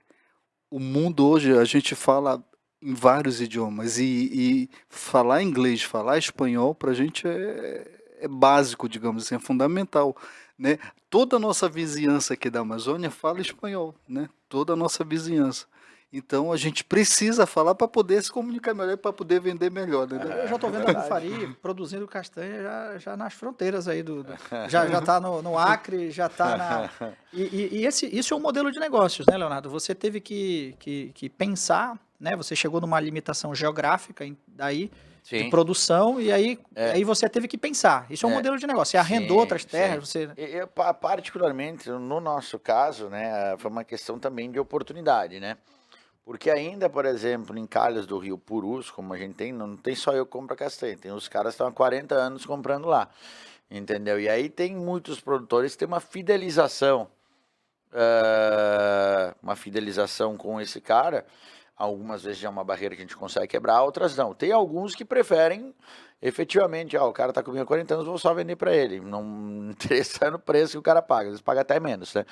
o mundo hoje a gente fala em vários idiomas e falar inglês, falar espanhol, para a gente é básico, digamos assim, é fundamental, né? Toda a nossa vizinhança aqui da Amazônia fala espanhol, né? Toda a nossa vizinhança. Então a gente precisa falar para poder se comunicar melhor, para poder vender melhor, né? Eu já estou vendo a Bufari produzindo castanha já nas fronteiras aí já está no Acre, já está na... isso é um modelo de negócios, né, Leonardo? Você teve que pensar, né? Você chegou numa limitação geográfica daí de Sim. produção e aí você teve que pensar. Isso é um modelo de negócio. Você arrendou outras terras, você... Eu, particularmente, no nosso caso, né, foi uma questão também de oportunidade, né? Porque ainda, por exemplo, em Calhas do Rio Purus, como a gente tem, não tem só eu que compro castanha, tem os caras que estão há 40 anos comprando lá, entendeu? E aí tem muitos produtores que têm uma fidelização com esse cara. Algumas vezes já é uma barreira que a gente consegue quebrar, outras não. Tem alguns que preferem, efetivamente, o cara tá comigo há 40 anos, vou só vender para ele. Não interessa no preço que o cara paga, às vezes paga até menos, né?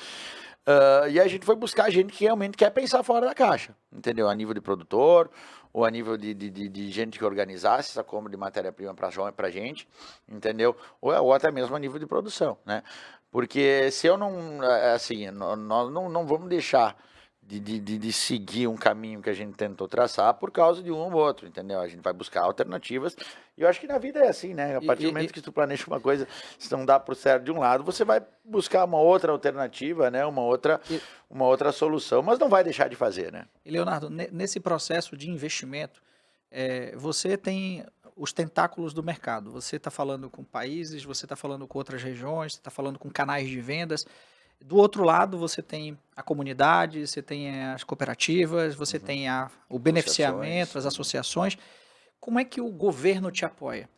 E a gente foi buscar gente que realmente quer pensar fora da caixa, entendeu? A nível de produtor, ou a nível de gente que organizasse essa compra de matéria-prima pra gente, entendeu? Ou até mesmo a nível de produção, né? Porque se eu não, assim, nós não vamos deixar de seguir um caminho que a gente tentou traçar por causa de um ou outro, entendeu? A gente vai buscar alternativas e eu acho que na vida é assim, né? A partir do momento que tu planeja uma coisa, se não dá por certo de um lado, você vai buscar uma outra alternativa, né? Uma outra solução, mas não vai deixar de fazer, né? E Leonardo, nesse processo de investimento, você tem os tentáculos do mercado. Você está falando com países, você está falando com outras regiões, você está falando com canais de vendas. Do outro lado, você tem a comunidade, você tem as cooperativas, você tem o beneficiamento, as associações. Como é que o governo te apoia?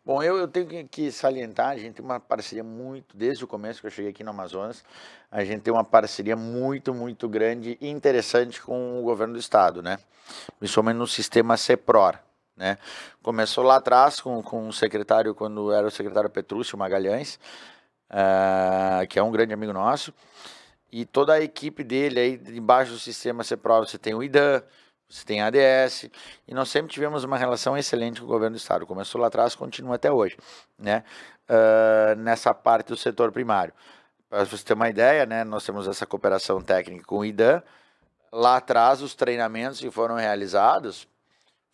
Bom, eu tenho que salientar, a gente tem uma parceria desde o começo que eu cheguei aqui no Amazonas, a gente tem uma parceria muito, muito grande e interessante com o governo do estado, né? Principalmente no sistema CEPROR, né? Começou lá atrás com o secretário, quando era o secretário Petrúcio Magalhães, que é um grande amigo nosso, e toda a equipe dele aí, embaixo do sistema CEPROR, você tem o IDAN, você tem a ADS, e nós sempre tivemos uma relação excelente com o governo do estado. Começou lá atrás, continua até hoje, né? Nessa parte do setor primário. Para você ter uma ideia, né? Nós temos essa cooperação técnica com o IDAN. Lá atrás, os treinamentos que foram realizados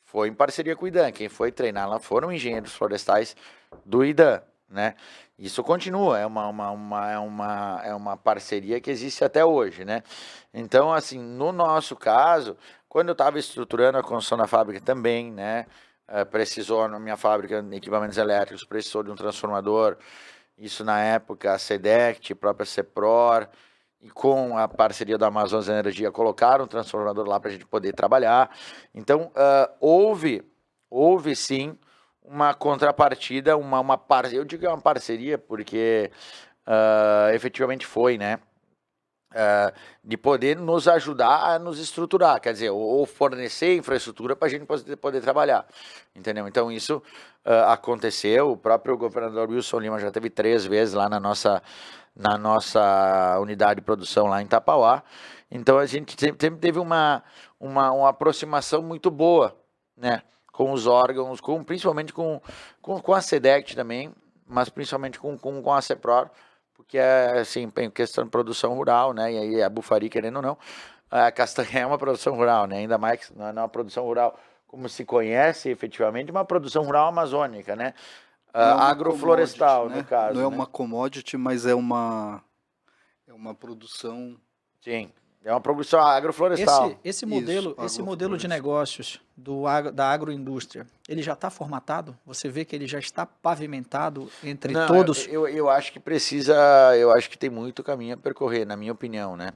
foi em parceria com o IDAN. Quem foi treinar lá foram engenheiros florestais do IDAN, né? Isso continua, é uma parceria que existe até hoje, né? Então, assim, no nosso caso, quando eu estava estruturando a construção da fábrica também, né? Precisou, na minha fábrica de equipamentos elétricos, precisou de um transformador. Isso na época, a SEDECT, a própria CEPROR, e com a parceria da Amazonas Energia, colocaram um transformador lá para a gente poder trabalhar. Então, houve sim uma contrapartida, eu digo que é uma parceria porque efetivamente foi, né? de poder nos ajudar a nos estruturar, quer dizer, ou fornecer infraestrutura para a gente poder trabalhar, entendeu? Então isso aconteceu, o próprio governador Wilson Lima já teve 3 vezes lá na nossa unidade de produção lá em Tapauá, então a gente sempre teve uma aproximação muito boa, né, com os órgãos, principalmente com a SEDECT também, mas principalmente com a CEPROR, porque é assim, em questão de produção rural, né? E aí a Bufari, querendo ou não, a castanha é uma produção rural, né? Ainda mais que não é uma produção rural como se conhece efetivamente, uma produção rural amazônica, né? Não é uma Agroflorestal, commodity, no né? caso. Não é né? uma commodity, mas é uma produção. Sim, é uma produção agroflorestal. Esse Isso, modelo de negócios da agroindústria, ele já está formatado? Você vê que ele já está pavimentado entre Não, todos? eu acho que precisa, eu acho que tem muito caminho a percorrer, na minha opinião, né?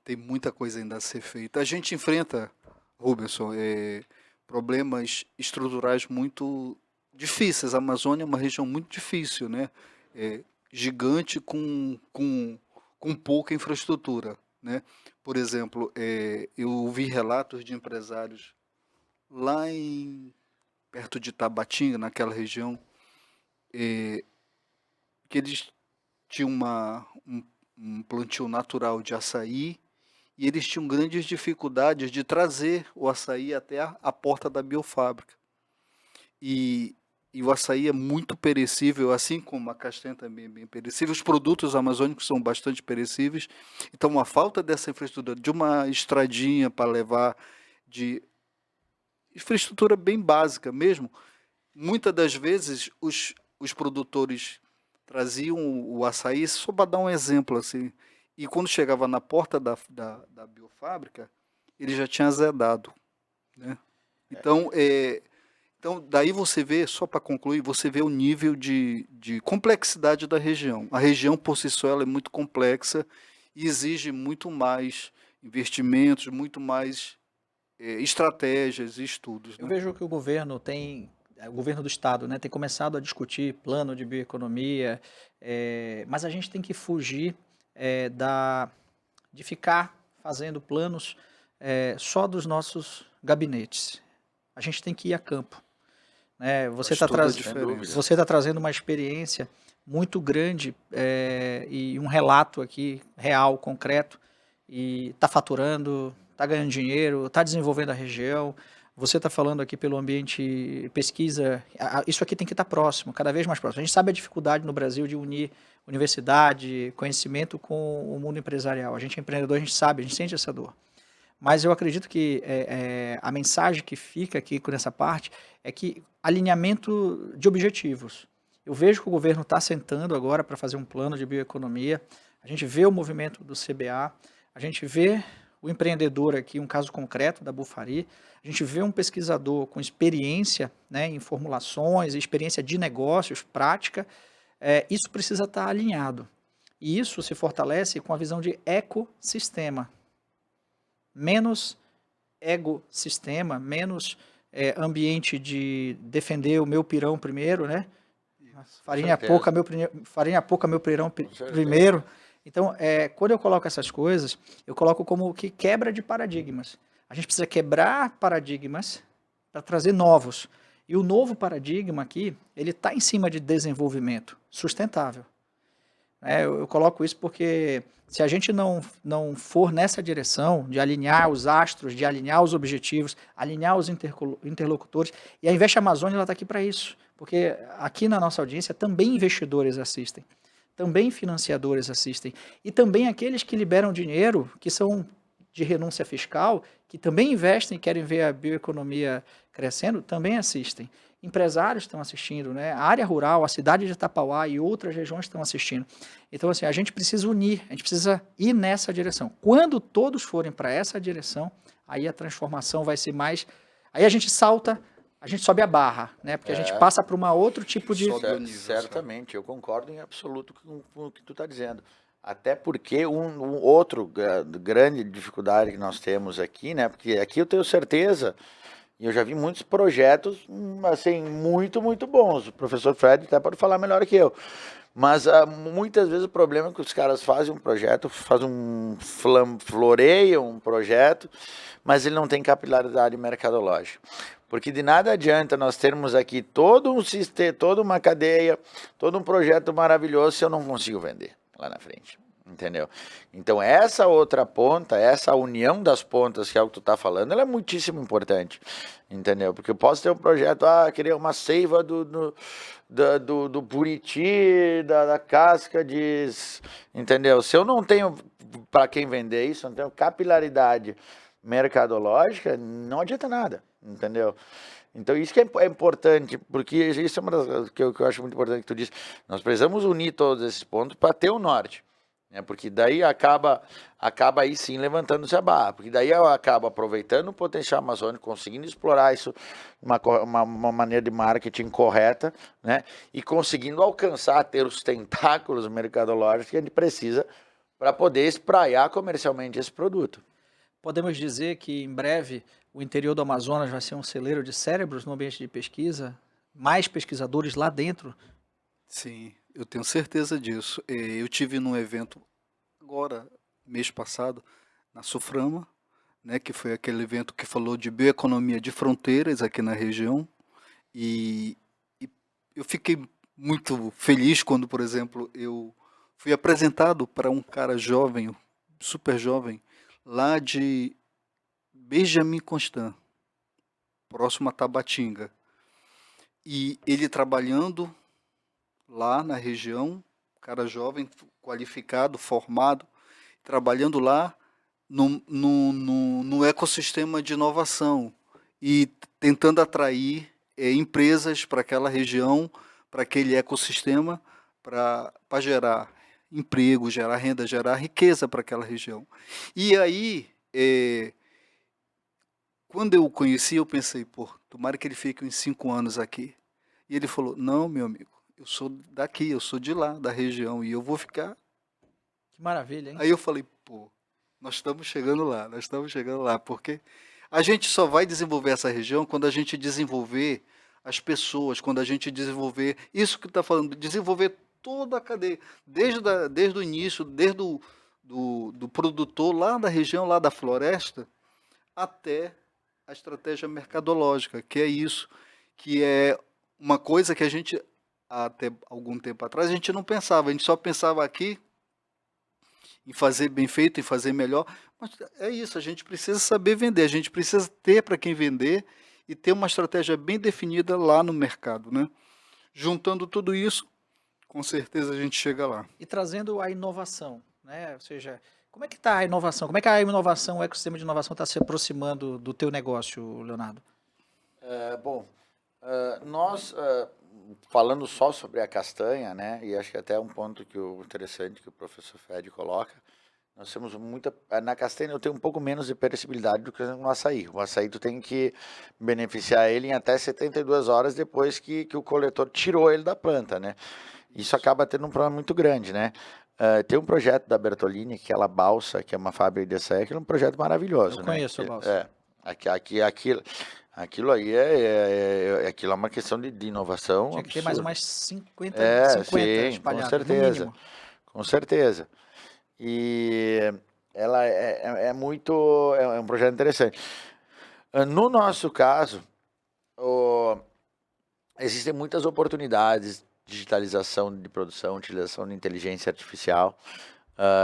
Tem muita coisa ainda a ser feita. A gente enfrenta, Rubensson, problemas estruturais muito difíceis. A Amazônia é uma região muito difícil, né? Gigante com pouca infraestrutura, né? Por exemplo, eu ouvi relatos de empresários lá perto de Tabatinga, naquela região, que eles tinham um plantio natural de açaí e eles tinham grandes dificuldades de trazer o açaí até a porta da biofábrica. E o açaí é muito perecível, assim como a castanha também é bem perecível. Os produtos amazônicos são bastante perecíveis. Então, a falta dessa infraestrutura, de uma estradinha para levar, de infraestrutura bem básica mesmo, muitas das vezes os produtores traziam o açaí, só para dar um exemplo assim, e quando chegava na porta da biofábrica, ele já tinha azedado, né? Então, daí você vê, só para concluir, você vê o nível de complexidade da região. A região por si só ela é muito complexa e exige muito mais investimentos, muito mais estratégias e estudos, Eu né? vejo que o governo do estado, né, tem começado a discutir plano de bioeconomia, mas a gente tem que fugir de ficar fazendo planos só dos nossos gabinetes. A gente tem que ir a campo. Né? Faz toda a diferença. Você está trazendo uma experiência muito grande e um relato aqui real, concreto, e está faturando, está ganhando dinheiro, está desenvolvendo a região. Você está falando aqui pelo ambiente pesquisa, isso aqui tem que estar próximo, cada vez mais próximo. A gente sabe a dificuldade no Brasil de unir universidade, conhecimento com o mundo empresarial. A gente é empreendedor, a gente sabe, a gente sente essa dor. Mas eu acredito que a mensagem que fica aqui nessa parte é que alinhamento de objetivos. Eu vejo que o governo está sentando agora para fazer um plano de bioeconomia, a gente vê o movimento do CBA, a gente vê o empreendedor aqui, um caso concreto da Bufari, a gente vê um pesquisador com experiência, né, em formulações, experiência de negócios, prática, isso precisa estar alinhado. E isso se fortalece com a visão de ecossistema. Menos ecossistema, menos ambiente de defender o meu pirão primeiro, né? Farinha pouca, meu pirão primeiro. Então, quando eu coloco essas coisas, eu coloco como que quebra de paradigmas. A gente precisa quebrar paradigmas para trazer novos. E o novo paradigma aqui, ele está em cima de desenvolvimento sustentável. Eu coloco isso porque se a gente não for nessa direção de alinhar os astros, de alinhar os objetivos, alinhar os interlocutores, e a Invest Amazônia está aqui para isso, porque aqui na nossa audiência também investidores assistem, também financiadores assistem, e também aqueles que liberam dinheiro, que são de renúncia fiscal, que também investem e querem ver a bioeconomia crescendo, também assistem. Empresários estão assistindo, né? A área rural, a cidade de Tapauá e outras regiões estão assistindo. Então, assim, a gente precisa unir, a gente precisa ir nessa direção. Quando todos forem para essa direção, aí a transformação vai ser mais... Aí a gente salta, a gente sobe a barra, né? Porque a gente passa para um outro tipo de... Certamente, eu concordo em absoluto com o que tu está dizendo. Até porque outro grande dificuldade que nós temos aqui, né? Porque aqui eu tenho certeza... E eu já vi muitos projetos, assim, muito, muito bons. O professor Fred até pode falar melhor que eu. Mas muitas vezes o problema é que os caras fazem um projeto, floreiam um projeto, mas ele não tem capilaridade mercadológica. Porque de nada adianta nós termos aqui todo um sistema, toda uma cadeia, todo um projeto maravilhoso se eu não consigo vender lá na frente. Entendeu? Então essa outra ponta, essa união das pontas, que é o que tu tá falando, ela é muitíssimo importante, entendeu? Porque eu posso ter um projeto, querer uma seiva do buriti, da casca entendeu? Se eu não tenho para quem vender isso, não tenho capilaridade mercadológica, não adianta nada, entendeu? Então isso que é importante, porque isso é uma das coisas que eu acho muito importante que tu disse, nós precisamos unir todos esses pontos para ter o norte. Porque daí acaba aí sim levantando-se a barra, porque daí eu acabo aproveitando o potencial amazônico, conseguindo explorar isso uma maneira de marketing correta, né? E conseguindo alcançar, ter os tentáculos mercadológicos que a gente precisa para poder espraiar comercialmente esse produto. Podemos dizer que em breve o interior do Amazonas vai ser um celeiro de cérebros no ambiente de pesquisa? Mais pesquisadores lá dentro? Sim, eu tenho certeza disso. Eu tive num evento agora, mês passado, na Suframa, né, que foi aquele evento que falou de bioeconomia de fronteiras aqui na região. E eu fiquei muito feliz quando, por exemplo, eu fui apresentado para um cara jovem, super jovem, lá de Benjamin Constant, próximo a Tabatinga. E ele trabalhando lá na região, cara jovem, qualificado, formado, trabalhando lá no ecossistema de inovação e tentando atrair empresas para aquela região, para aquele ecossistema, para gerar emprego, gerar renda, gerar riqueza para aquela região. E aí, quando eu o conheci, eu pensei, tomara que ele fique uns 5 anos aqui. E ele falou, não, meu amigo, eu sou daqui, eu sou de lá, da região, e eu vou ficar. Que maravilha, hein? Aí eu falei, nós estamos chegando lá, porque a gente só vai desenvolver essa região quando a gente desenvolver as pessoas, quando a gente desenvolver isso que está falando, desenvolver toda a cadeia, desde o início, desde do produtor lá da região, lá da floresta, até a estratégia mercadológica, que é isso, que é uma coisa que a gente, até algum tempo atrás, a gente não pensava, a gente só pensava aqui em fazer bem feito, em fazer melhor, mas é isso, a gente precisa saber vender, a gente precisa ter para quem vender e ter uma estratégia bem definida lá no mercado, né? Juntando tudo isso, com certeza a gente chega lá. E trazendo a inovação, né? Ou seja, como é que está a inovação? Como é que a inovação, o ecossistema de inovação está se aproximando do teu negócio, Leonardo? Nós, falando só sobre a castanha, né, e acho que até um ponto interessante que o professor Fed coloca, nós temos na castanha eu tenho um pouco menos de perecibilidade do que no açaí. O açaí tu tem que beneficiar ele em até 72 horas depois que o coletor tirou ele da planta, né? Isso acaba tendo um problema muito grande, né? Tem um projeto da Bertolini, que é a Balsa, que é uma fábrica de açaí, que é um projeto maravilhoso, Eu né? conheço a Balsa. Aquilo aí aquilo é uma questão de inovação Tinha que ter mais umas 50 sim, espalhadas, com certeza, no mínimo. com certeza. E ela é um projeto interessante. No nosso caso, existem muitas oportunidades, digitalização de produção, utilização de inteligência artificial,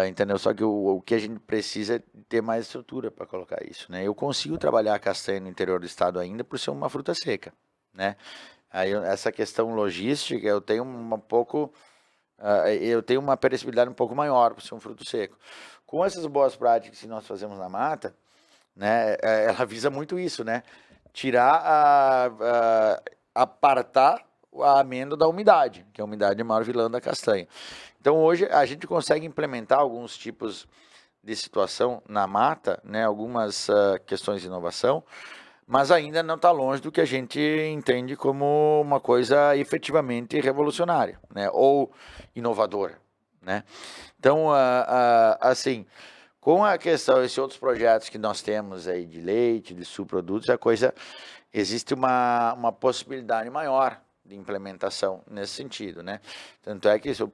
entendeu? Só que o que a gente precisa é ter mais estrutura para colocar isso, né? Eu consigo trabalhar a castanha no interior do estado ainda por ser uma fruta seca, né? Aí essa questão logística eu tenho eu tenho uma perecibilidade um pouco maior por ser um fruto seco. Com essas boas práticas que nós fazemos na mata, né? Ela visa muito isso, né? Tirar apartar a amêndoa da umidade, que a umidade é o maior vilão da castanha. Então hoje a gente consegue implementar alguns tipos de situação na mata, né, algumas questões de inovação, mas ainda não está longe do que a gente entende como uma coisa efetivamente revolucionária, né, ou inovadora, né. Então, assim, com a questão, esses outros projetos que nós temos aí de leite, de subprodutos, existe uma possibilidade maior de implementação nesse sentido, né? Tanto é que esse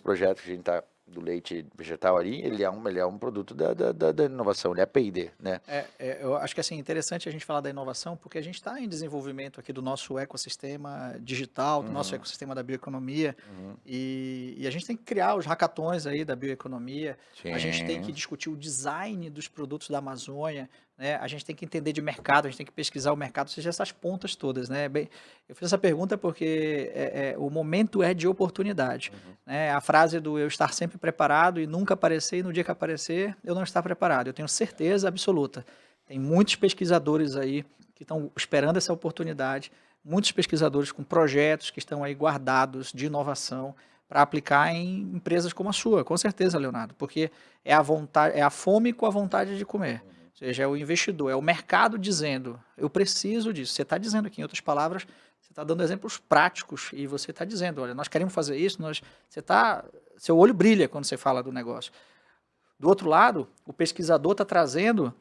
projeto que a gente está do leite vegetal ali, ele é um produto da inovação, ele é P&D, né? Eu acho que assim, interessante a gente falar da inovação, porque a gente está em desenvolvimento aqui do nosso ecossistema digital, do nosso ecossistema da bioeconomia, e a gente tem que criar os hackathons aí da bioeconomia, a gente tem que discutir o design dos produtos da Amazônia, né? A gente tem que entender de mercado, a gente tem que pesquisar o mercado, ou seja, essas pontas todas, né? Bem, eu fiz essa pergunta porque o momento é de oportunidade, né? A frase do eu estar sempre preparado e nunca aparecer, e no dia que aparecer, eu não estar preparado. Eu tenho certeza absoluta. Tem muitos pesquisadores aí que estão esperando essa oportunidade, muitos pesquisadores com projetos que estão aí guardados de inovação para aplicar em empresas como a sua, com certeza, Leonardo, porque é a vontade, é a fome com a vontade de comer. Ou seja, é o investidor, é o mercado dizendo, eu preciso disso. Você está dizendo aqui, em outras palavras, você está dando exemplos práticos e você está dizendo, olha, nós queremos fazer isso, seu olho brilha quando você fala do negócio. Do outro lado, o pesquisador está trazendo,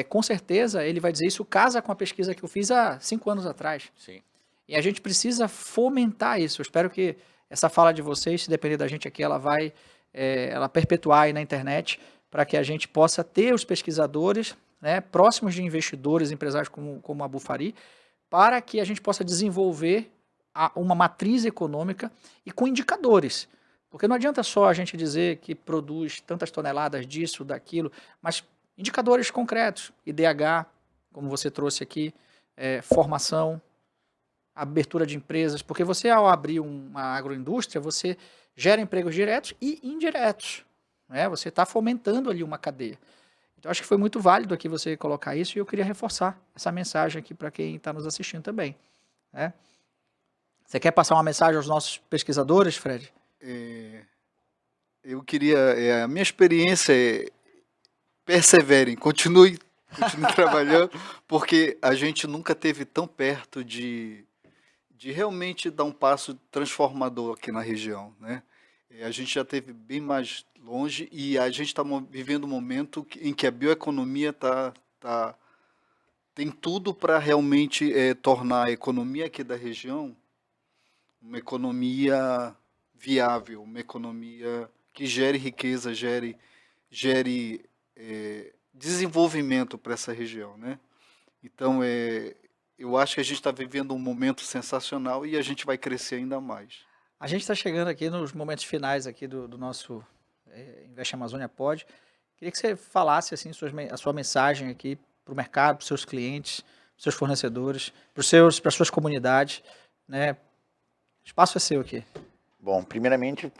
com certeza, ele vai dizer isso casa com a pesquisa que eu fiz há 5 anos atrás. Sim. E a gente precisa fomentar isso. Eu espero que essa fala de vocês, se depender da gente aqui, ela vai ela perpetuar aí na internet, para que a gente possa ter os pesquisadores, né, próximos de investidores, empresários como a Bufari, para que a gente possa desenvolver uma matriz econômica e com indicadores. Porque não adianta só a gente dizer que produz tantas toneladas disso, daquilo, mas indicadores concretos, IDH, como você trouxe aqui, formação, abertura de empresas, porque você ao abrir uma agroindústria, você gera empregos diretos e indiretos, né? Você está fomentando ali uma cadeia. Então, acho que foi muito válido aqui você colocar isso e eu queria reforçar essa mensagem aqui para quem está nos assistindo também, né? Você quer passar uma mensagem aos nossos pesquisadores, Fred? Eu queria, a minha experiência perseverem, continue trabalhando, porque a gente nunca teve tão perto de realmente dar um passo transformador aqui na região, né? A gente já teve bem mais longe e a gente está vivendo um momento em que a bioeconomia tem tudo para realmente tornar a economia aqui da região uma economia viável, uma economia que gere riqueza, gere desenvolvimento para essa região, né? Então, eu acho que a gente está vivendo um momento sensacional e a gente vai crescer ainda mais. A gente está chegando aqui nos momentos finais aqui do nosso Investe Amazônia Pod. Queria que você falasse assim, a sua mensagem aqui para o mercado, para os seus clientes, para os seus fornecedores, para as suas comunidades, né? O espaço é seu aqui. Bom, primeiramente,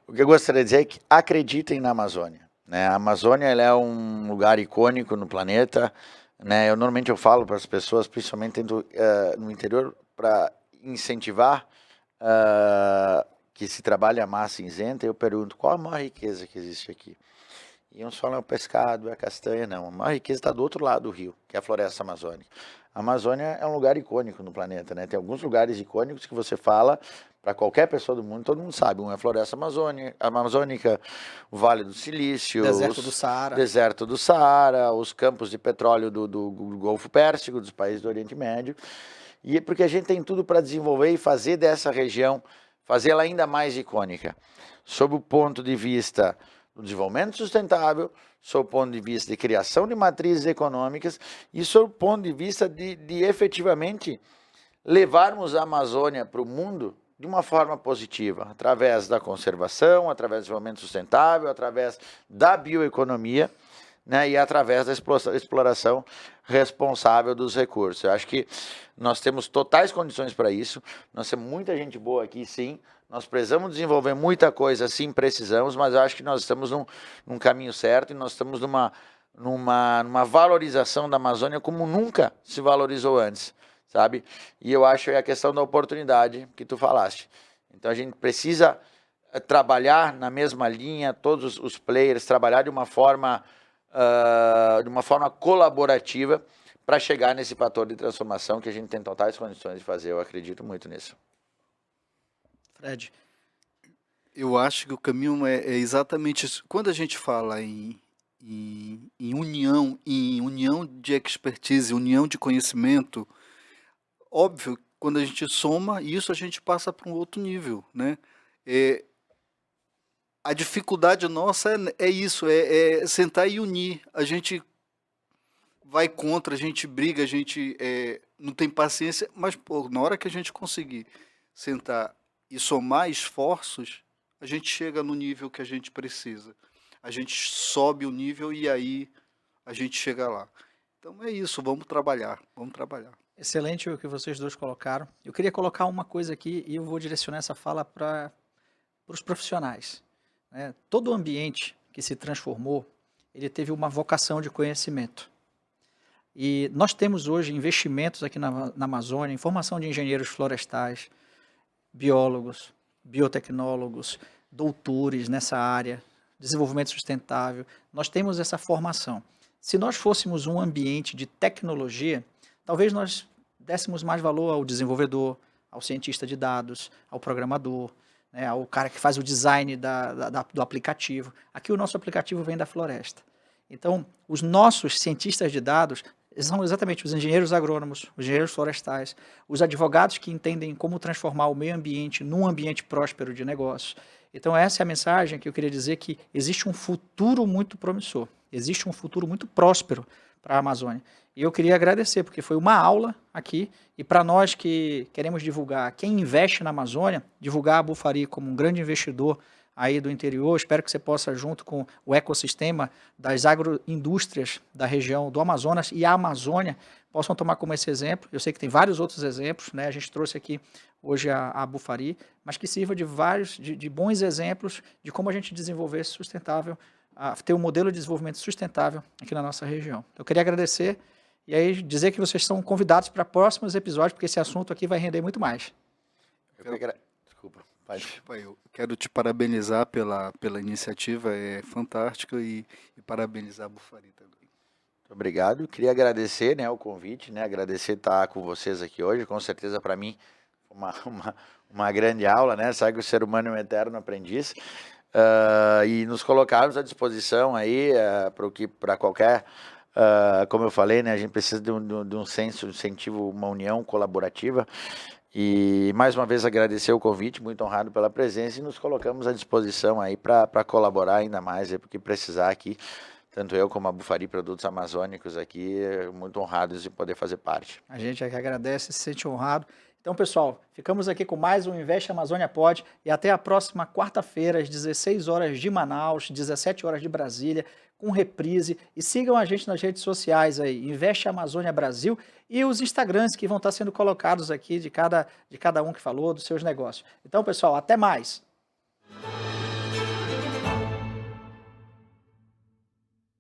o que eu gostaria de dizer é que acreditem na Amazônia, né? A Amazônia ela é um lugar icônico no planeta, né? Normalmente eu falo para as pessoas, principalmente no interior, para incentivar que se trabalhe a massa cinzenta, eu pergunto qual a maior riqueza que existe aqui. E uns falam é o pescado, é a castanha, não. A maior riqueza está do outro lado do rio, que é a floresta amazônica. A Amazônia é um lugar icônico no planeta, né? Tem alguns lugares icônicos que você fala para qualquer pessoa do mundo, todo mundo sabe. Um é a floresta amazônica, o Vale do Silício, Deserto do Saara, os campos de petróleo do Golfo Pérsico, dos países do Oriente Médio. E é porque a gente tem tudo para desenvolver e fazer dessa região, fazê-la ainda mais icônica. Sob o ponto de vista do desenvolvimento sustentável, sob o ponto de vista de criação de matrizes econômicas e sob o ponto de vista de efetivamente levarmos a Amazônia para o mundo de uma forma positiva, através da conservação, através do desenvolvimento sustentável, através da bioeconomia, né, e através da exploração responsável dos recursos. Eu acho que nós temos totais condições para isso, nós temos muita gente boa aqui, sim, nós precisamos desenvolver muita coisa, sim, precisamos, mas eu acho que nós estamos num caminho certo e nós estamos numa valorização da Amazônia como nunca se valorizou antes, sabe? E eu acho que é a questão da oportunidade que tu falaste. Então a gente precisa trabalhar na mesma linha, todos os players, trabalhar de uma forma colaborativa para chegar nesse fator de transformação que a gente tem totais condições de fazer. Eu acredito muito nisso. Fred. Eu acho que o caminho é exatamente isso. Quando a gente fala em união de expertise, união de conhecimento, óbvio quando a gente soma isso, a gente passa para um outro nível, né? É, a dificuldade nossa é isso, é sentar e unir. A gente vai contra, a gente briga, a gente não tem paciência, mas pô, na hora que a gente conseguir sentar e somar esforços, a gente chega no nível que a gente precisa. A gente sobe o nível e aí a gente chega lá. Então é isso, vamos trabalhar, vamos trabalhar. Excelente o que vocês dois colocaram. Eu queria colocar uma coisa aqui e eu vou direcionar essa fala para os profissionais, né? Todo ambiente que se transformou, ele teve uma vocação de conhecimento. E nós temos hoje investimentos aqui na Amazônia em formação de engenheiros florestais, biólogos, biotecnólogos, doutores nessa área, desenvolvimento sustentável. Nós temos essa formação. Se nós fôssemos um ambiente de tecnologia, talvez nós dessemos mais valor ao desenvolvedor, ao cientista de dados, ao programador, né, ao cara que faz o design do aplicativo. Aqui o nosso aplicativo vem da floresta. Então, os nossos cientistas de dados são exatamente os engenheiros agrônomos, os engenheiros florestais, os advogados que entendem como transformar o meio ambiente num ambiente próspero de negócios. Então, essa é a mensagem que eu queria dizer, que existe um futuro muito promissor, existe um futuro muito próspero para a Amazônia. E eu queria agradecer, porque foi uma aula aqui, e para nós que queremos divulgar quem investe na Amazônia, divulgar a Bufari como um grande investidor aí do interior. Espero que você possa, junto com o ecossistema das agroindústrias da região do Amazonas e a Amazônia, possam tomar como esse exemplo. Eu sei que tem vários outros exemplos, né? A gente trouxe aqui hoje a Bufari, mas que sirva de de bons exemplos de como a gente desenvolver sustentável, ter um modelo de desenvolvimento sustentável aqui na nossa região. Eu queria agradecer e aí dizer que vocês são convidados para próximos episódios, porque esse assunto aqui vai render muito mais. Desculpa. Pode. Eu quero te parabenizar pela iniciativa, é fantástica, e parabenizar a Bufari também. Muito obrigado. Queria agradecer, né, o convite, né, agradecer estar com vocês aqui hoje. Com certeza para mim uma grande aula, né? Sabe que o ser humano é um eterno aprendiz. E nos colocarmos à disposição aí para qualquer, como eu falei, né, a gente precisa de um senso, de incentivo, uma união colaborativa. E mais uma vez agradecer o convite, muito honrado pela presença, e nos colocamos à disposição aí para colaborar ainda mais, porque precisar aqui, tanto eu como a Bufari Produtos Amazônicos aqui, muito honrados de poder fazer parte. A gente é que agradece, se sente honrado. Então, pessoal, ficamos aqui com mais um Investe Amazônia Pod, e até a próxima quarta-feira, às 16 horas de Manaus, 17 horas de Brasília, com reprise. E sigam a gente nas redes sociais aí, Investe Amazônia Brasil, e os Instagrams que vão estar sendo colocados aqui de cada um que falou, dos seus negócios. Então, pessoal, até mais!